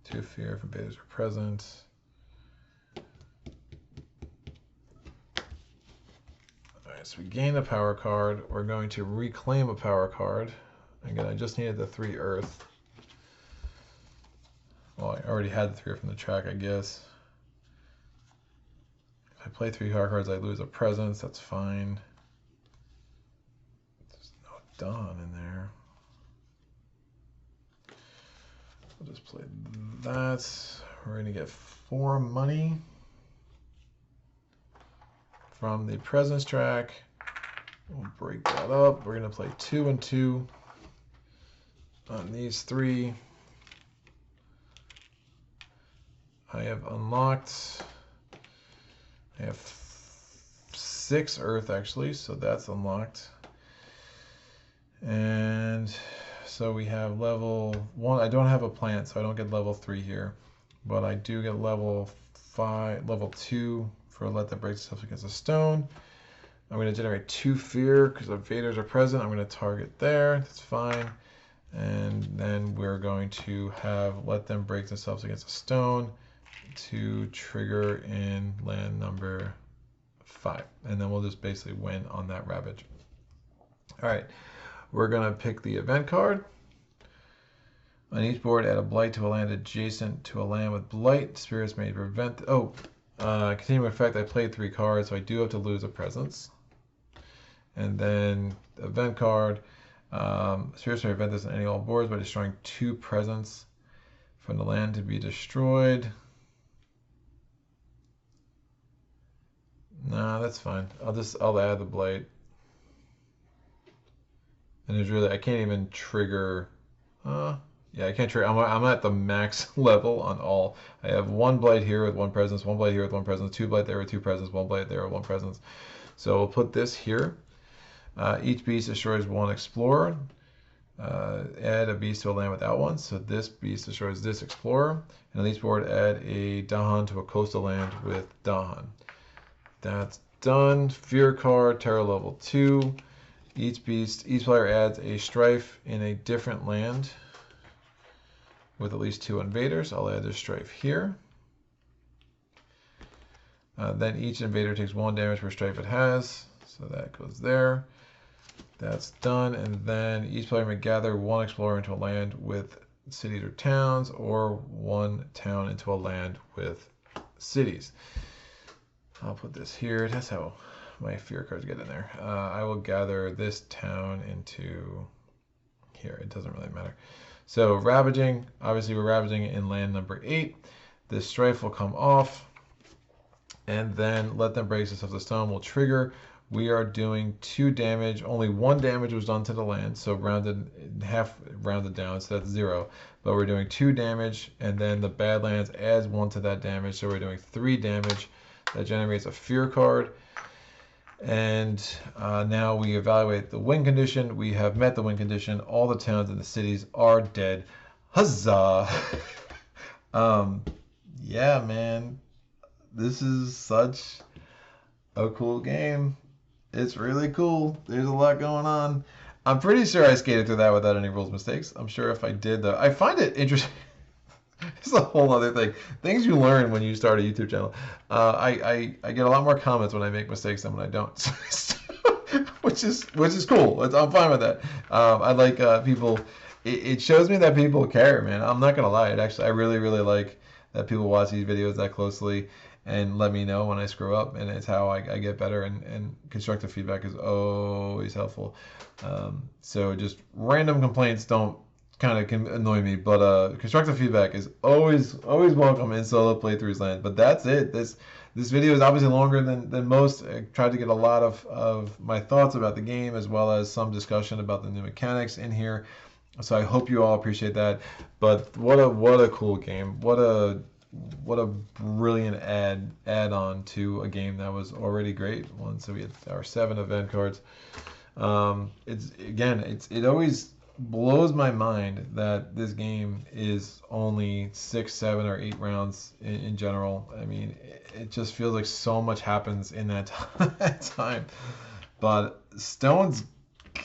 2 fear if invaders are present. Alright, so we gain a power card. We're going to reclaim a power card. Again, I just needed the 3 earth. Well, I already had the 3 from the track, I guess. If I play 3 power cards, I lose a presence. That's fine. There's no Dawn in there. We'll just play that. We're going to get 4 money from the presence track. We'll break that up. We're going to play 2 and 2 on these 3. I have unlocked. I have 6 earth actually, so that's unlocked. And so we have level 1. I don't have a plant, so I don't get level 3 here, but I do get level 5, level 2 for let that break stuff against a stone. I'm going to generate 2 fear because invaders are present. I'm going to target there. That's fine. And then we're going to have let them break themselves against a stone to trigger in land number 5. And then we'll just basically win on that Ravage. All right, we're going to pick the event card. On each board, add a blight to a land adjacent to a land with blight. Spirits may prevent. Continuing effect, I played 3 cards, so I do have to lose a presence. And then the event card, spirits may prevent this on any all boards by destroying 2 presence from the land to be destroyed. Nah, that's fine. I'll add the blight. And there's really, I can't even trigger. Yeah, I can't trigger. I'm at the max level on all. I have 1 blight here with 1 presence, 1 blight here with 1 presence, 2 blight there with 2 presence, 1 blight there with 1 presence. So we'll put this here. Each beast destroys 1 explorer. Add a beast to a land without 1. So this beast destroys this explorer. And on each board, add a Dahan to a coastal land with Dahan. That's done. Fear card, terror level 2. Each player adds a strife in a different land with at least 2 invaders. I'll add this strife here. Then each invader takes 1 damage per strife it has. So that goes there. That's done. And then each player may gather 1 explorer into a land with cities or towns, or 1 town into a land with cities. I'll put this here. That's how my fear cards get in there. I will gather this town into here. It doesn't really matter. So ravaging, obviously we're ravaging in land number 8. This strife will come off, and then let them break themselves. The stone will trigger. We are doing 2 damage. Only 1 damage was done to the land, so half rounded down, so that's 0. But we're doing 2 damage, and then the badlands adds 1 to that damage, so we're doing 3 damage. That generates a fear card. And now we evaluate the win condition. We have met the win condition. All the towns and the cities are dead. Huzzah! Yeah, man. This is such a cool game. It's really cool. There's a lot going on. I'm pretty sure I skated through that without any rules mistakes. I'm sure if I did, though. I find it interesting. It's a whole other thing. Things you learn when you start a YouTube channel. I get a lot more comments when I make mistakes than when I don't, which is cool. I'm fine with that. I like people. It shows me that people care, man. I'm not gonna lie. I really like that people watch these videos that closely and let me know when I screw up, and it's how I get better. And constructive feedback is always helpful. So just random complaints don't kind of can annoy me, but constructive feedback is always welcome in solo playthroughs land. But that's it. This video is obviously longer than most. I tried to get a lot of my thoughts about the game as well as some discussion about the new mechanics in here. So I hope you all appreciate that. But what a cool game. What a brilliant add-on to a game that was already great. So we had our 7 event cards. It always blows my mind that this game is only 6, 7, or 8 rounds in general. I mean, it just feels like so much happens in that time. But Stone's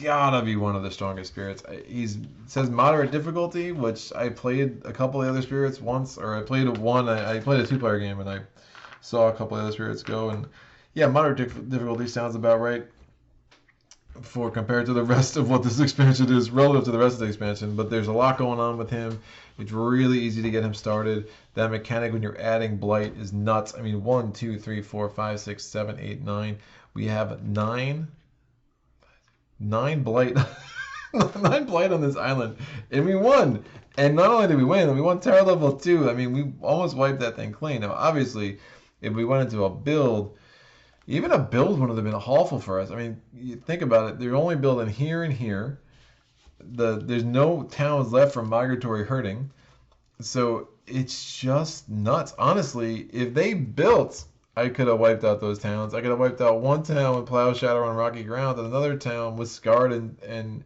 gotta be one of the strongest spirits. It says moderate difficulty, which I played a couple of the other spirits once, or I played one. I played a 2-player game and I saw a couple of other spirits go, and yeah, moderate difficulty sounds about right for compared to the rest of what this expansion is relative to the rest of the expansion. But there's a lot going on with him. It's really easy to get him started. That mechanic when you're adding blight is nuts. I mean, 1, 2, 3, 4, 5, 6, 7, 8, 9. We have 9 blight 9 blight on this island, and we won. And not only did we win, we won Terror level 2. I mean, we almost wiped that thing clean. Now obviously if we went into a build, even a build would have been awful for us. I mean, you think about it, they're only building here and here. There's no towns left from migratory herding, so it's just nuts. Honestly, if they built, I could have wiped out those towns. I could have wiped out one town with Plow Shadow on rocky ground and another town with scarred and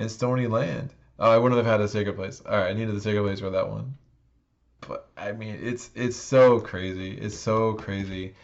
stony land. I wouldn't have had a sacred place. All right, I needed the sacred place for that one. But I mean, it's so crazy. It's so crazy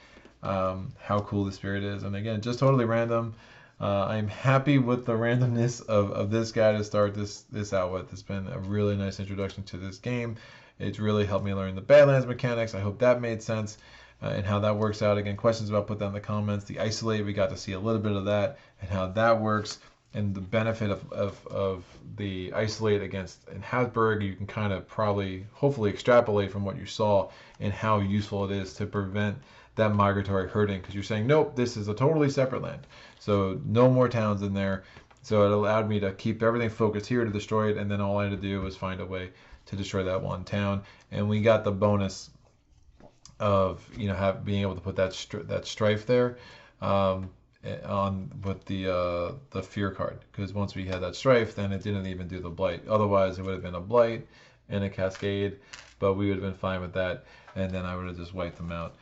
how cool the spirit is. And again, just totally random. I'm happy with the randomness of this guy to start this out with. It's been a really nice introduction to this game. It's really helped me learn the Badlands mechanics. I hope that made sense. And how that works out. Again, questions about, put that in the comments. The isolate, we got to see a little bit of that and how that works, and the benefit of the isolate against in Habsburg. You can kind of hopefully extrapolate from what you saw and how useful it is to prevent that migratory herding, because you're saying, nope, this is a totally separate land, so no more towns in there. So it allowed me to keep everything focused here to destroy it, and then all I had to do was find a way to destroy that one town, and we got the bonus of being able to put that strife there on with the fear card, because once we had that strife, then it didn't even do the blight. Otherwise it would have been a blight and a cascade, but we would have been fine with that, and then I would have just wiped them out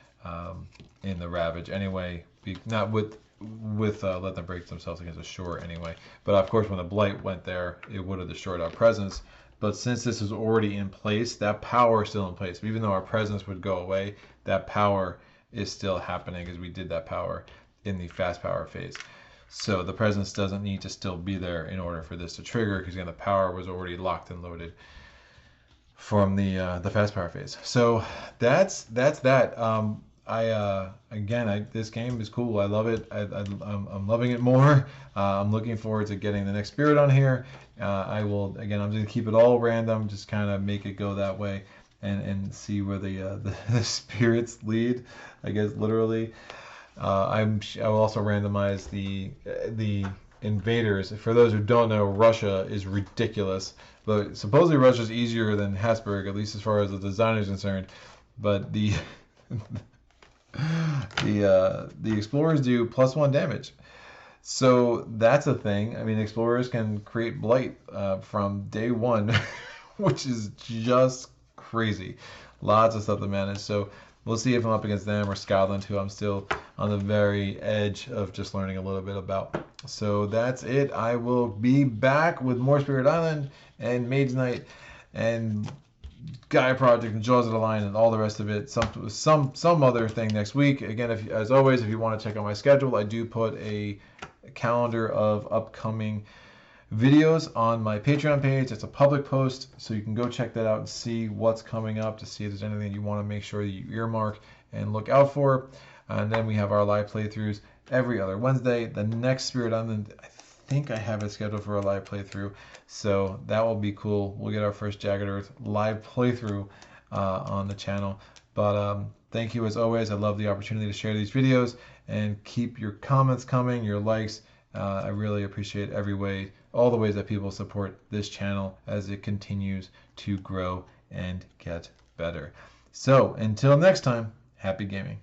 in the ravage anyway, not with let them break themselves against a shore anyway. But of course when the blight went there, it would have destroyed our presence. But since this is already in place, that power is still in place. Even though our presence would go away, that power is still happening because we did that power in the fast power phase. So the presence doesn't need to still be there in order for this to trigger, because again, the power was already locked and loaded from the fast power phase. So that's that. This game is cool. I love it. I'm loving it more. I'm looking forward to getting the next spirit on here. I'm just gonna keep it all random, just kind of make it go that way, and see where the spirits lead, I guess, literally. I will also randomize the invaders. For those who don't know, Russia is ridiculous, but supposedly Russia is easier than Habsburg, at least as far as the design is concerned. But the explorers do +1 damage, so that's a thing. I mean, explorers can create blight from day one, which is just crazy. Lots of stuff to manage. So we'll see if I'm up against them or Scotland, who I'm still on the very edge of just learning a little bit about. So that's it. I will be back with more Spirit Island and Maid's Night and Gaia Project and Jaws of the Lion and all the rest of it. Some other thing next week. Again, as always, if you want to check out my schedule, I do put a calendar of upcoming videos on my Patreon page. It's a public post, so you can go check that out and see what's coming up, to see if there's anything you want to make sure you earmark and look out for. And then we have our live playthroughs every other Wednesday. The next Spirit Island, I think I have it scheduled for a live playthrough, so that will be cool. We'll get our first Jagged Earth live playthrough on the channel. But thank you as always. I love the opportunity to share these videos, and keep your comments coming, your likes. I really appreciate all the ways that people support this channel as it continues to grow and get better. So until next time, happy gaming.